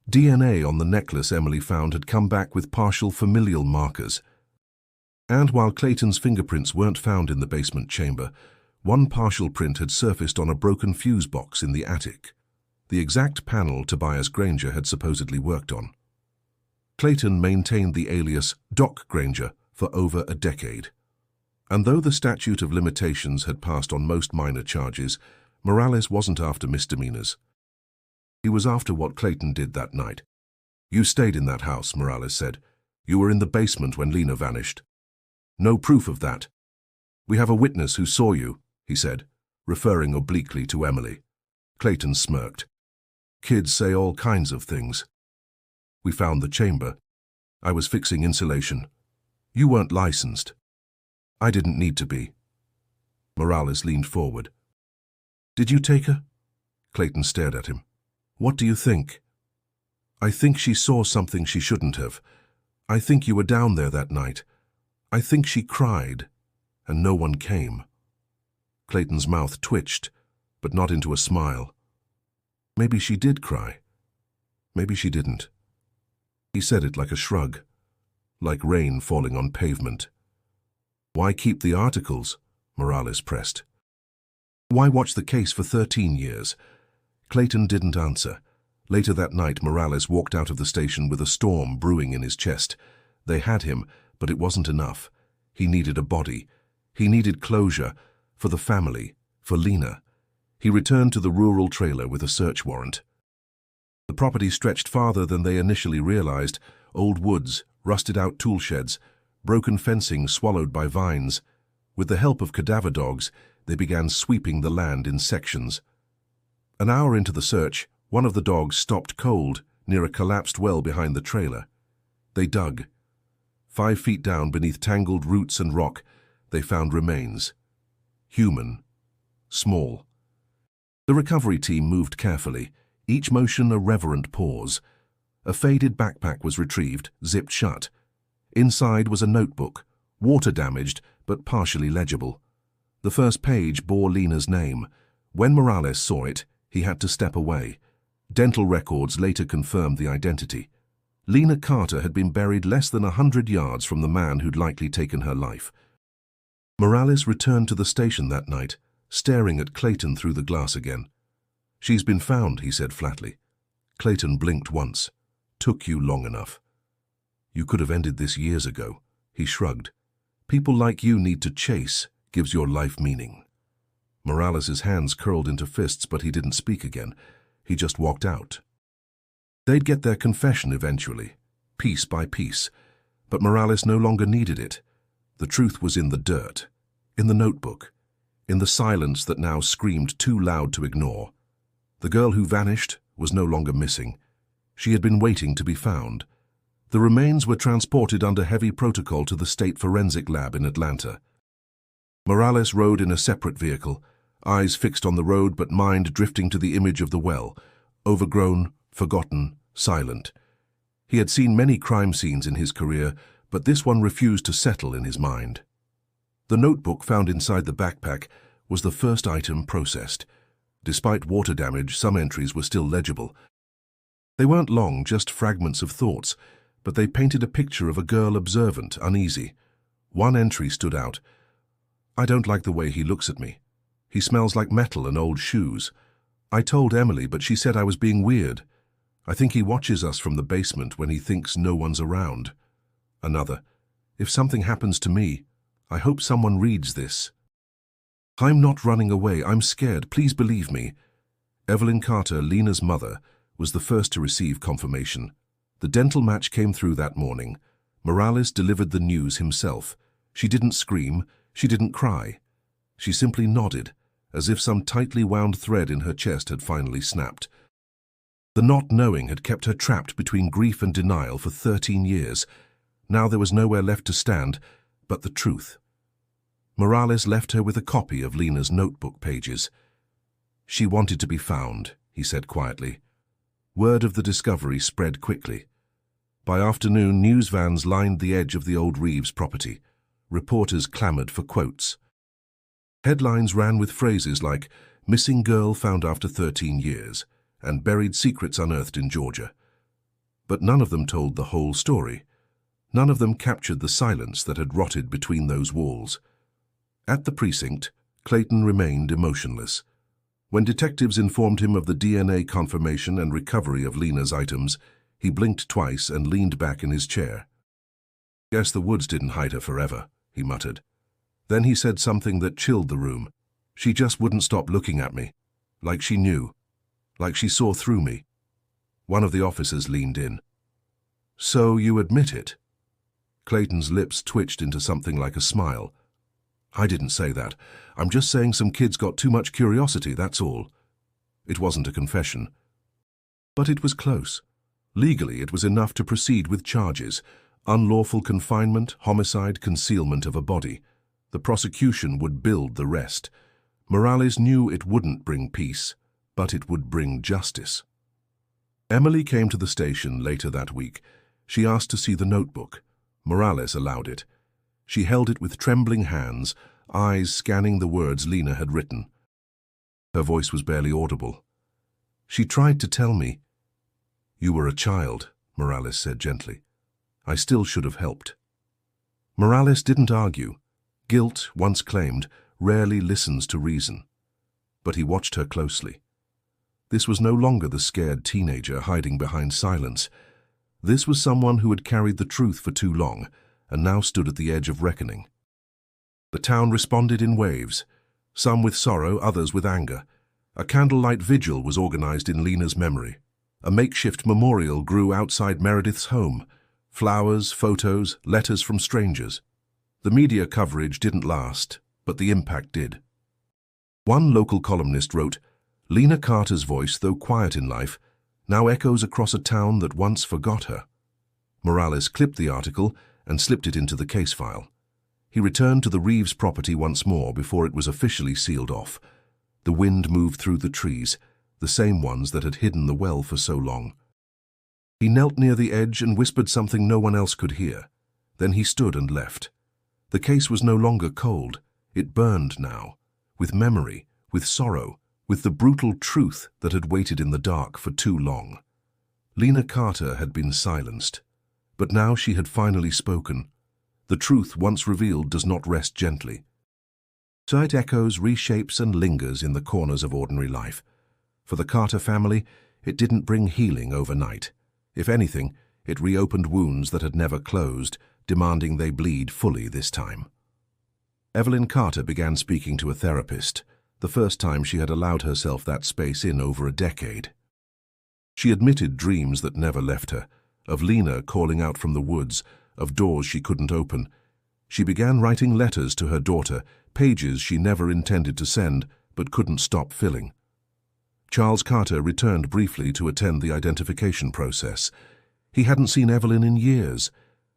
DNA on the necklace Emily found had come back with partial familial markers. And while Clayton's fingerprints weren't found in the basement chamber, one partial print had surfaced on a broken fuse box in the attic, the exact panel Tobias Granger had supposedly worked on. Clayton maintained the alias Doc Granger for over a decade. And though the statute of limitations had passed on most minor charges, Morales wasn't after misdemeanors. He was after what Clayton did that night. "You stayed in that house," Morales said. "You were in the basement when Lena vanished." "No proof of that." "We have a witness who saw you," he said, referring obliquely to Emily. Clayton smirked. "Kids say all kinds of things." "We found the chamber. I was fixing insulation. You weren't licensed." "I didn't need to be." Morales leaned forward. "Did you take her?" Clayton stared at him. "What do you think?" "I think she saw something she shouldn't have. I think you were down there that night. I think she cried, and no one came." Clayton's mouth twitched, but not into a smile. Maybe she did cry. Maybe she didn't. He said it like a shrug, like rain falling on pavement. "Why keep the articles?" Morales pressed. "Why watch the case for 13 years? Clayton didn't answer. Later that night, Morales walked out of the station with a storm brewing in his chest. They had him, but it wasn't enough. He needed a body. He needed closure, for the family, for Lena. He returned to the rural trailer with a search warrant. The property stretched farther than they initially realized. Old woods, rusted-out tool sheds, broken fencing swallowed by vines. With the help of cadaver dogs, they began sweeping the land in sections. An hour into the search, one of the dogs stopped cold near a collapsed well behind the trailer. They dug. 5 feet down beneath tangled roots and rock, they found remains. Human. Small. The recovery team moved carefully, each motion a reverent pause. A faded backpack was retrieved, zipped shut. Inside was a notebook, water-damaged but partially legible. The first page bore Lena's name. When Morales saw it, he had to step away. Dental records later confirmed the identity. Lena Carter had been buried less than 100 yards from the man who'd likely taken her life. Morales returned to the station that night, staring at Clayton through the glass again. "She's been found," he said flatly. Clayton blinked once. "Took you long enough." "You could have ended this years ago." He shrugged. "People like you need to chase, gives your life meaning." Morales's hands curled into fists, but he didn't speak again. He just walked out. They'd get their confession eventually, piece by piece, but Morales no longer needed it. The truth was in the dirt, in the notebook, in the silence that now screamed too loud to ignore. The girl who vanished was no longer missing. She had been waiting to be found. The remains were transported under heavy protocol to the State Forensic Lab in Atlanta. Morales rode in a separate vehicle, eyes fixed on the road but mind drifting to the image of the well, overgrown, forgotten, silent. He had seen many crime scenes in his career, but this one refused to settle in his mind. The notebook found inside the backpack was the first item processed. Despite water damage, some entries were still legible. They weren't long, just fragments of thoughts, but they painted a picture of a girl observant, uneasy. One entry stood out. "I don't like the way he looks at me. He smells like metal and old shoes. I told Emily, but she said I was being weird. I think he watches us from the basement when he thinks no one's around." Another. "If something happens to me, I hope someone reads this. I'm not running away, I'm scared, please believe me." Evelyn Carter, Lena's mother, was the first to receive confirmation. The dental match came through that morning. Morales delivered the news himself. She didn't scream, she didn't cry. She simply nodded, as if some tightly wound thread in her chest had finally snapped. The not knowing had kept her trapped between grief and denial for 13 years. Now there was nowhere left to stand but the truth. Morales left her with a copy of Lena's notebook pages. "She wanted to be found," he said quietly. Word of the discovery spread quickly. By afternoon, news vans lined the edge of the old Reeves property. Reporters clamored for quotes. Headlines ran with phrases like, "Missing girl found after 13 years," and "Buried secrets unearthed in Georgia." But none of them told the whole story. None of them captured the silence that had rotted between those walls. At the precinct, Clayton remained emotionless. When detectives informed him of the DNA confirmation and recovery of Lena's items, he blinked twice and leaned back in his chair. "Guess the woods didn't hide her forever," he muttered. Then he said something that chilled the room. "She just wouldn't stop looking at me. Like she knew. Like she saw through me." One of the officers leaned in. "So you admit it?" Clayton's lips twitched into something like a smile. "I didn't say that. I'm just saying some kids got too much curiosity, that's all." It wasn't a confession. But it was close. Legally, it was enough to proceed with charges: unlawful confinement, homicide, concealment of a body. The prosecution would build the rest. Morales knew it wouldn't bring peace, but it would bring justice. Emily came to the station later that week. She asked to see the notebook. Morales allowed it. She held it with trembling hands, eyes scanning the words Lena had written. Her voice was barely audible. "She tried to tell me." "You were a child," Morales said gently. "I still should have helped." Morales didn't argue. Guilt, once claimed, rarely listens to reason. But he watched her closely. This was no longer the scared teenager hiding behind silence. This was someone who had carried the truth for too long and now stood at the edge of reckoning. The town responded in waves, some with sorrow, others with anger. A candlelight vigil was organized in Lena's memory. A makeshift memorial grew outside Meredith's home. Flowers, photos, letters from strangers. The media coverage didn't last, but the impact did. One local columnist wrote, Lena Carter's voice, though quiet in life, now echoes across a town that once forgot her. Morales clipped the article and slipped it into the case file. He returned to the Reeves property once more before it was officially sealed off. The wind moved through the trees, the same ones that had hidden the well for so long. He knelt near the edge and whispered something no one else could hear. Then he stood and left. The case was no longer cold. It burned now, with memory, with sorrow, with the brutal truth that had waited in the dark for too long. Lena Carter had been silenced, but now she had finally spoken. The truth once revealed does not rest gently. So it echoes, reshapes, and lingers in the corners of ordinary life. For the Carter family, it didn't bring healing overnight. If anything, it reopened wounds that had never closed, demanding they bleed fully this time. Evelyn Carter began speaking to a therapist, the first time she had allowed herself that space in over a decade. She admitted dreams that never left her, of Lena calling out from the woods, of doors she couldn't open. She began writing letters to her daughter, pages she never intended to send but couldn't stop filling. Charles Carter returned briefly to attend the identification process. He hadn't seen Evelyn in years.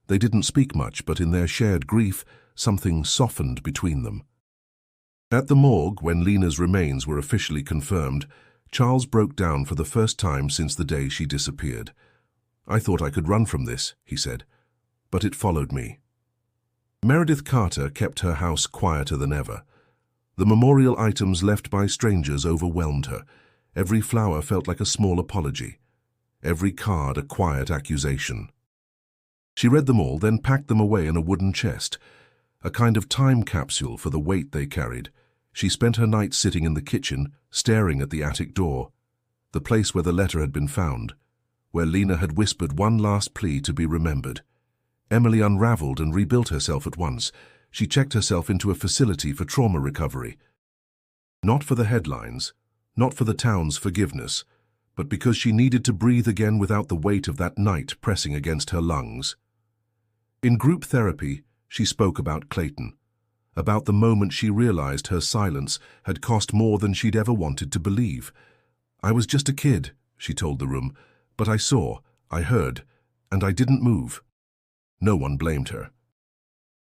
They didn't speak much, but in their shared grief, something softened between them. At the morgue, when Lena's remains were officially confirmed, Charles broke down for the first time since the day she disappeared. "I thought I could run from this," he said, "but it followed me." Meredith Carter kept her house quieter than ever. The memorial items left by strangers overwhelmed her. Every flower felt like a small apology. Every card a quiet accusation. She read them all, then packed them away in a wooden chest, a kind of time capsule for the weight they carried. She spent her nights sitting in the kitchen, staring at the attic door, the place where the letter had been found, where Lena had whispered one last plea to be remembered. Emily unraveled and rebuilt herself at once. She checked herself into a facility for trauma recovery. Not for the headlines, not for the town's forgiveness, but because she needed to breathe again without the weight of that night pressing against her lungs. In group therapy, she spoke about Clayton, about the moment she realized her silence had cost more than she'd ever wanted to believe. "I was just a kid," she told the room, "but I saw, I heard, and I didn't move." No one blamed her.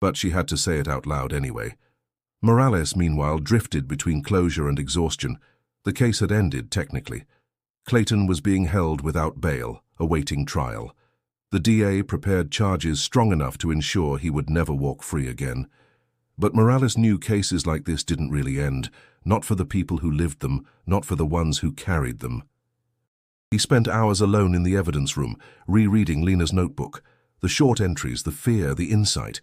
But she had to say it out loud anyway. Morales, meanwhile, drifted between closure and exhaustion. The case had ended, technically. Clayton was being held without bail, awaiting trial. The DA prepared charges strong enough to ensure he would never walk free again. But Morales knew cases like this didn't really end, not for the people who lived them, not for the ones who carried them. He spent hours alone in the evidence room, rereading Lena's notebook, the short entries, the fear, the insight.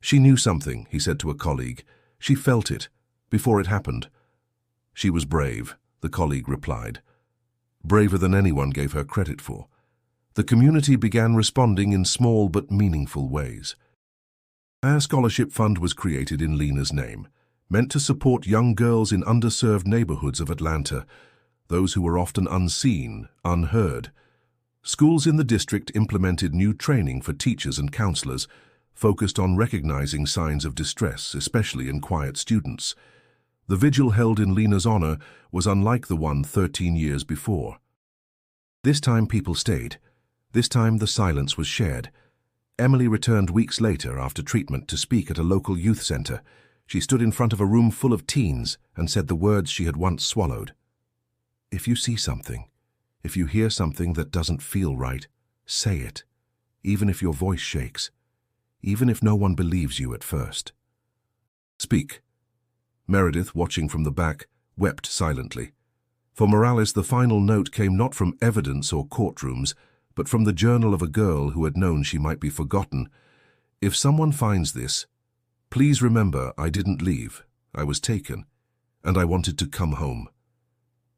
She knew something, he said to a colleague. She felt it, before it happened. She was brave, the colleague replied. Braver than anyone gave her credit for. The community began responding in small but meaningful ways. A scholarship fund was created in Lena's name, meant to support young girls in underserved neighborhoods of Atlanta, those who were often unseen, unheard. Schools in the district implemented new training for teachers and counselors, focused on recognizing signs of distress, especially in quiet students. The vigil held in Lena's honor was unlike the one 13 years before. This time people stayed. This time the silence was shared. Emily returned weeks later after treatment to speak at a local youth center. She stood in front of a room full of teens and said the words she had once swallowed. "If you see something, if you hear something that doesn't feel right, say it, even if your voice shakes, even if no one believes you at first. Speak." Meredith, watching from the back, wept silently. For Morales, the final note came not from evidence or courtrooms, but from the journal of a girl who had known she might be forgotten. "If someone finds this, please remember I didn't leave, I was taken, and I wanted to come home."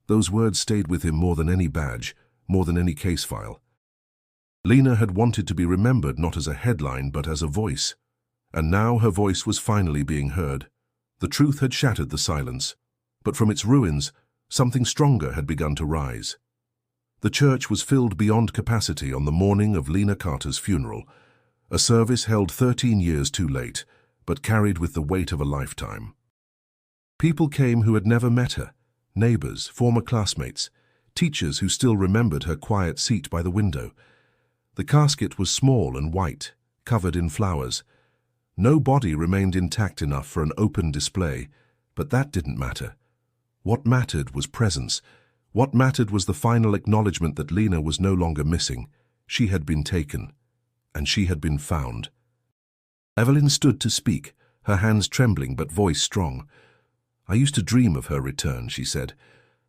Those words stayed with him more than any badge, more than any case file. Lena had wanted to be remembered not as a headline but as a voice, and now her voice was finally being heard. The truth had shattered the silence, but from its ruins, something stronger had begun to rise. The church was filled beyond capacity on the morning of Lena Carter's funeral, a service held 13 years too late, but carried with the weight of a lifetime. People came who had never met her, Neighbors, former classmates, teachers who still remembered her quiet seat by the window. The casket was small and white, covered in flowers. No body remained intact enough for an open display, but that didn't matter. What mattered was presence. What mattered was the final acknowledgement that Lena was no longer missing. She had been taken, and she had been found. Evelyn stood to speak, her hands trembling but voice strong. "I used to dream of her return," she said.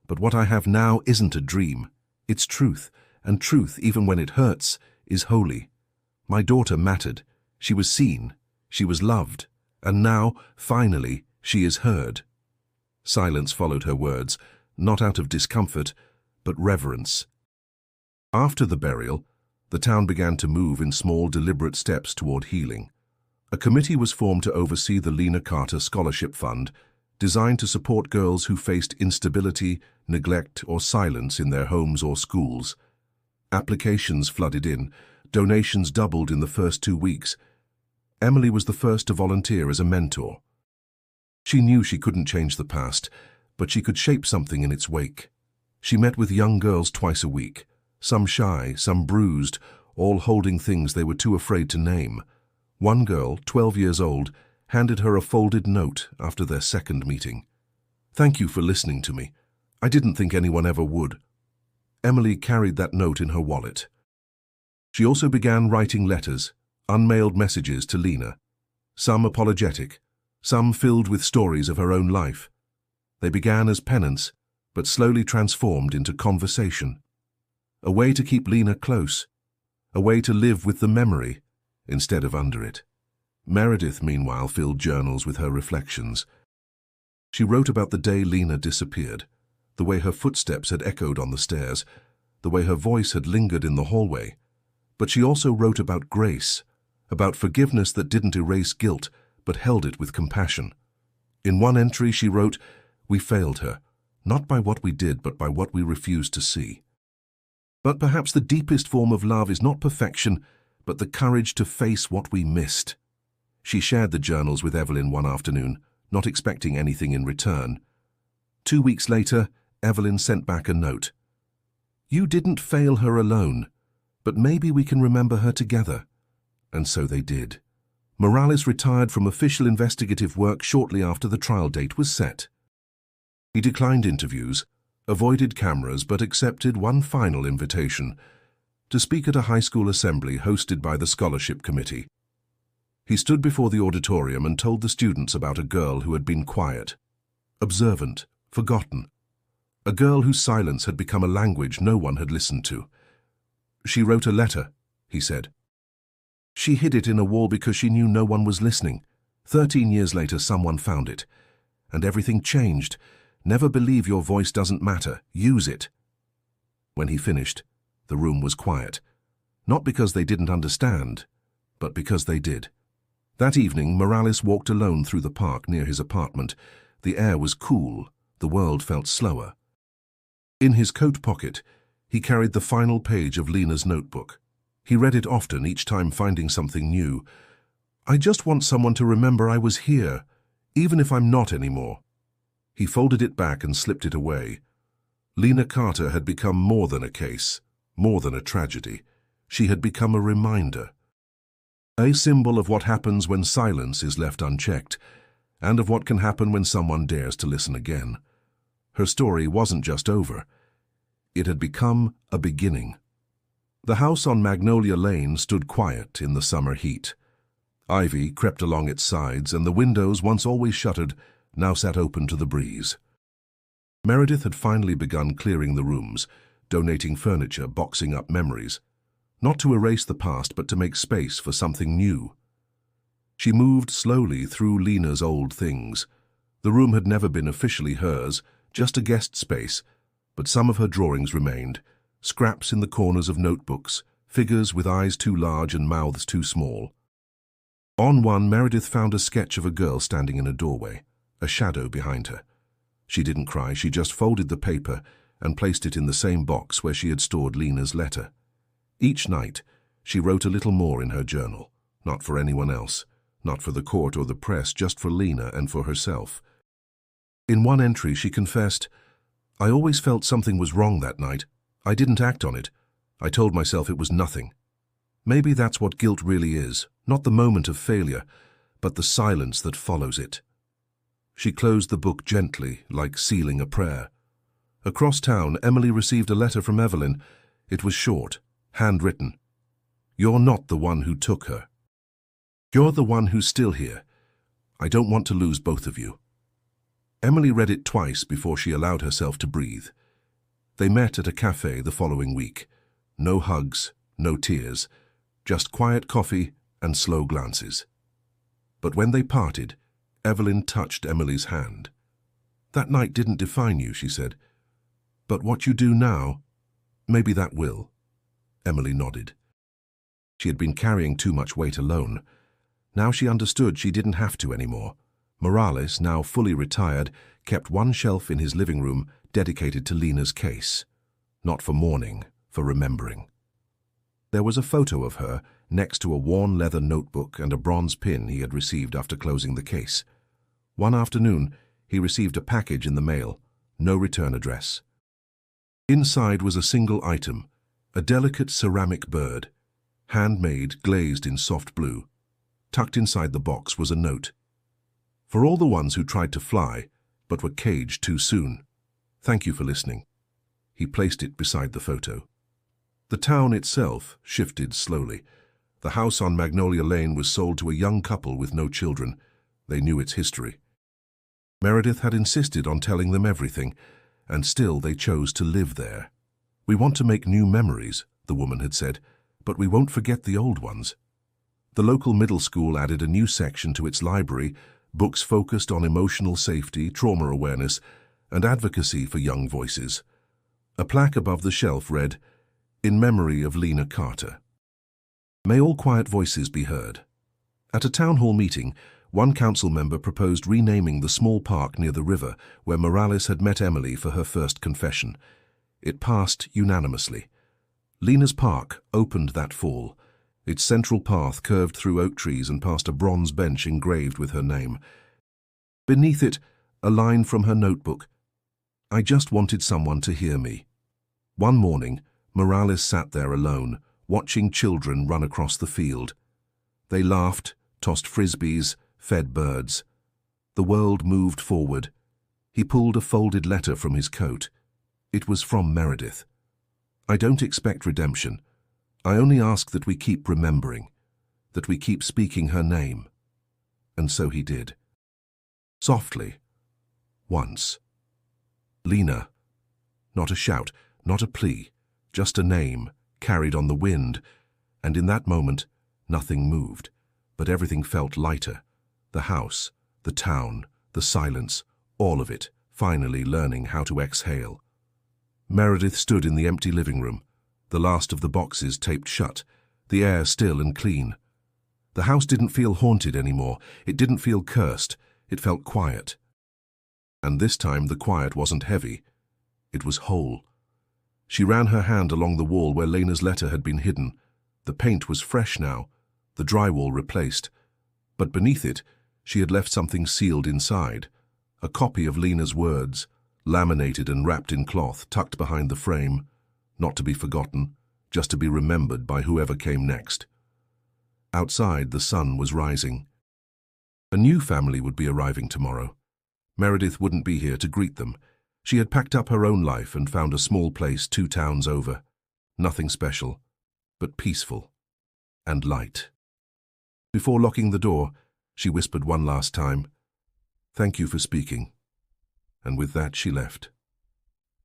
"But what I have now isn't a dream. It's truth, and truth, even when it hurts, is holy. My daughter mattered. She was seen. She was loved. And now, finally, she is heard." Silence followed her words, not out of discomfort, but reverence. After the burial, the town began to move in small, deliberate steps toward healing. A committee was formed to oversee the Lena Carter Scholarship Fund, designed to support girls who faced instability, neglect, or silence in their homes or schools. Applications flooded in. Donations doubled in the first 2 weeks. Emily was the first to volunteer as a mentor. She knew she couldn't change the past, but she could shape something in its wake. She met with young girls twice a week, some shy, some bruised, all holding things they were too afraid to name. One girl, 12 years old, handed her a folded note after their second meeting. "Thank you for listening to me. I didn't think anyone ever would." Emily carried that note in her wallet. She also began writing letters, unmailed messages to Lena, some apologetic, some filled with stories of her own life. They began as penance, but slowly transformed into conversation. A way to keep Lena close, a way to live with the memory instead of under it. Meredith, meanwhile, filled journals with her reflections. She wrote about the day Lena disappeared, the way her footsteps had echoed on the stairs, the way her voice had lingered in the hallway. But she also wrote about grace, about forgiveness that didn't erase guilt, but held it with compassion. In one entry she wrote, "We failed her, not by what we did, but by what we refused to see." But perhaps the deepest form of love is not perfection, but the courage to face what we missed. She shared the journals with Evelyn one afternoon, not expecting anything in return. 2 weeks later, Evelyn sent back a note. "You didn't fail her alone, but maybe we can remember her together." And so they did. Morales retired from official investigative work shortly after the trial date was set. He declined interviews, avoided cameras, but accepted one final invitation to speak at a high school assembly hosted by the scholarship committee. He stood before the auditorium and told the students about a girl who had been quiet, observant, forgotten. A girl whose silence had become a language no one had listened to. "She wrote a letter," he said. "She hid it in a wall because she knew no one was listening. 13 years later, someone found it. And everything changed. Never believe your voice doesn't matter. Use it." When he finished, the room was quiet. Not because they didn't understand, but because they did. That evening, Morales walked alone through the park near his apartment. The air was cool. The world felt slower. In his coat pocket, he carried the final page of Lena's notebook. He read it often, each time finding something new. "I just want someone to remember I was here, even if I'm not anymore." He folded it back and slipped it away. Lena Carter had become more than a case, more than a tragedy. She had become a reminder. A symbol of what happens when silence is left unchecked, and of what can happen when someone dares to listen again. Her story wasn't just over. It had become a beginning. The house on Magnolia Lane stood quiet in the summer heat. Ivy crept along its sides, and the windows, once always shuttered, now sat open to the breeze. Meredith had finally begun clearing the rooms, donating furniture, boxing up memories. Not to erase the past, but to make space for something new. She moved slowly through Lena's old things. The room had never been officially hers, just a guest space, but some of her drawings remained, scraps in the corners of notebooks, figures with eyes too large and mouths too small. On one, Meredith found a sketch of a girl standing in a doorway, a shadow behind her. She didn't cry, she just folded the paper and placed it in the same box where she had stored Lena's letter. Each night, she wrote a little more in her journal, not for anyone else, not for the court or the press, just for Lena and for herself. In one entry, she confessed, I always felt something was wrong that night. I didn't act on it. I told myself it was nothing. Maybe that's what guilt really is, not the moment of failure, but the silence that follows it. She closed the book gently, like sealing a prayer. Across town, Emily received a letter from Evelyn. It was short, handwritten. "You're not the one who took her. You're the one who's still here. I don't want to lose both of you." Emily read it twice before she allowed herself to breathe. They met at a cafe the following week. No hugs, no tears, just quiet coffee and slow glances. But when they parted, Evelyn touched Emily's hand. "That night didn't define you," she said. "But what you do now, maybe that will." Emily nodded. She had been carrying too much weight alone. Now she understood she didn't have to anymore. Morales, now fully retired, kept one shelf in his living room dedicated to Lena's case. Not for mourning, for remembering. There was a photo of her next to a worn leather notebook and a bronze pin he had received after closing the case. One afternoon, he received a package in the mail, no return address. Inside was a single item, a delicate ceramic bird, handmade, glazed in soft blue. Tucked inside the box was a note. "For all the ones who tried to fly, but were caged too soon. Thank you for listening." He placed it beside the photo. The town itself shifted slowly. The house on Magnolia Lane was sold to a young couple with no children. They knew its history. Meredith had insisted on telling them everything, and still they chose to live there. "We want to make new memories," the woman had said, "but we won't forget the old ones." The local middle school added a new section to its library, books focused on emotional safety, trauma awareness, and advocacy for young voices. A plaque above the shelf read, "In memory of Lena Carter. May all quiet voices be heard." At a town hall meeting, one council member proposed renaming the small park near the river where Morales had met Emily for her first confession. It passed unanimously. Lena's Park opened that fall. Its central path curved through oak trees and past a bronze bench engraved with her name. Beneath it, a line from her notebook. "I just wanted someone to hear me." One morning, Morales sat there alone, watching children run across the field. They laughed, tossed frisbees, fed birds. The world moved forward. He pulled a folded letter from his coat. It was from Meredith. "I don't expect redemption. I only ask that we keep remembering, that we keep speaking her name." And so he did. Softly. Once. Lena. Not a shout, not a plea, just a name, carried on the wind, and in that moment, nothing moved, but everything felt lighter. The house, the town, the silence, all of it, finally learning how to exhale. Meredith stood in the empty living room, the last of the boxes taped shut, the air still and clean. The house didn't feel haunted anymore. It didn't feel cursed. It felt quiet. And this time the quiet wasn't heavy. It was whole. She ran her hand along the wall where Lena's letter had been hidden. The paint was fresh now, the drywall replaced. But beneath it, she had left something sealed inside. A copy of Lena's words, laminated and wrapped in cloth, tucked behind the frame. Not to be forgotten, just to be remembered by whoever came next. Outside, the sun was rising. A new family would be arriving tomorrow. Meredith wouldn't be here to greet them. She had packed up her own life and found a small place 2 towns over. Nothing special, but peaceful and light. Before locking the door, she whispered one last time, "Thank you for speaking." And with that, she left.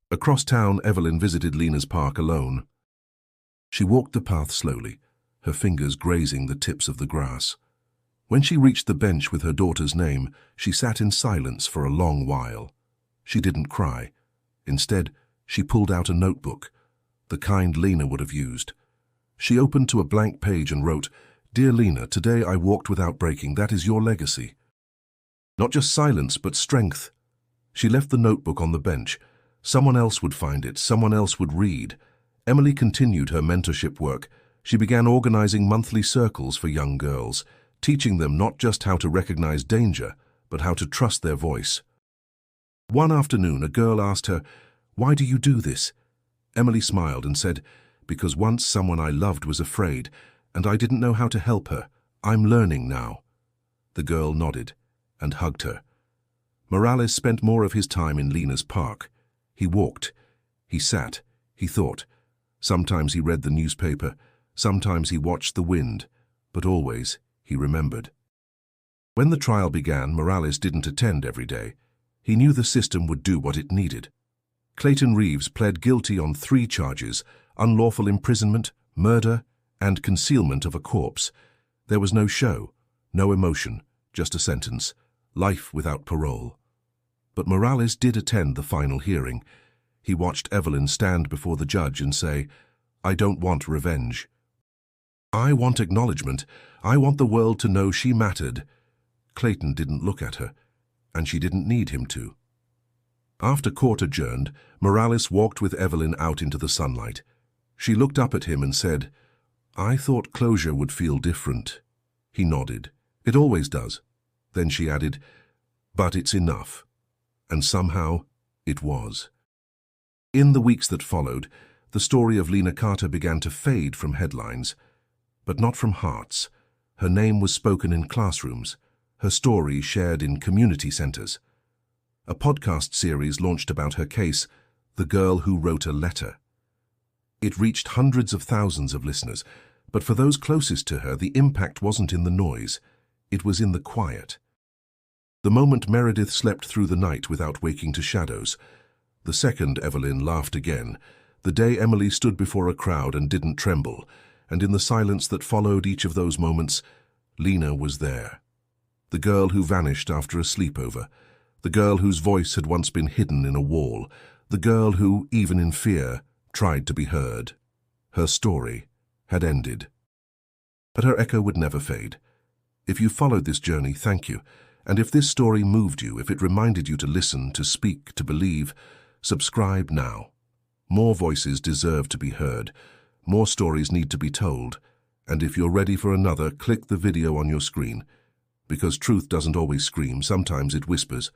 Across town, Evelyn visited Lena's Park alone. She walked the path slowly, her fingers grazing the tips of the grass. When she reached the bench with her daughter's name, she sat in silence for a long while. She didn't cry. Instead, she pulled out a notebook, the kind Lena would have used. She opened to a blank page and wrote, "Dear Lena, today I walked without breaking. That is your legacy." Not just silence, but strength. She left the notebook on the bench. Someone else would find it, someone else would read. Emily continued her mentorship work. She began organizing monthly circles for young girls, teaching them not just how to recognize danger, but how to trust their voice. One afternoon, a girl asked her, Why do you do this?" Emily smiled and said, "Because once someone I loved was afraid, and I didn't know how to help her. I'm learning now." The girl nodded and hugged her. Morales spent more of his time in Lena's park. He walked, he sat, he thought. Sometimes he read the newspaper, sometimes he watched the wind, but always he remembered. When the trial began, Morales didn't attend every day. He knew the system would do what it needed. Clayton Reeves pled guilty on 3 charges: unlawful imprisonment, murder, and concealment of a corpse. There was no show, no emotion, just a sentence: life without parole. But Morales did attend the final hearing. He watched Evelyn stand before the judge and say, "I don't want revenge. I want acknowledgement. I want the world to know she mattered." Clayton didn't look at her, and she didn't need him to. After court adjourned, Morales walked with Evelyn out into the sunlight. She looked up at him and said, "I thought closure would feel different." He nodded. "It always does." Then she added, "But it's enough." And somehow, it was. In the weeks that followed, the story of Lena Carter began to fade from headlines, but not from hearts. Her name was spoken in classrooms, her story shared in community centers. A podcast series launched about her case, The Girl Who Wrote a Letter. It reached hundreds of thousands of listeners, but for those closest to her, the impact wasn't in the noise, it was in the quiet. The moment Meredith slept through the night without waking to shadows. The second Evelyn laughed again. The day Emily stood before a crowd and didn't tremble, and in the silence that followed each of those moments, Lena was there. The girl who vanished after a sleepover. The girl whose voice had once been hidden in a wall. The girl who, even in fear, tried to be heard. Her story had ended. But her echo would never fade. If you followed this journey, thank you. And if this story moved you, if it reminded you to listen, to speak, to believe, subscribe now. More voices deserve to be heard. More stories need to be told. And if you're ready for another, click the video on your screen. Because truth doesn't always scream, sometimes it whispers.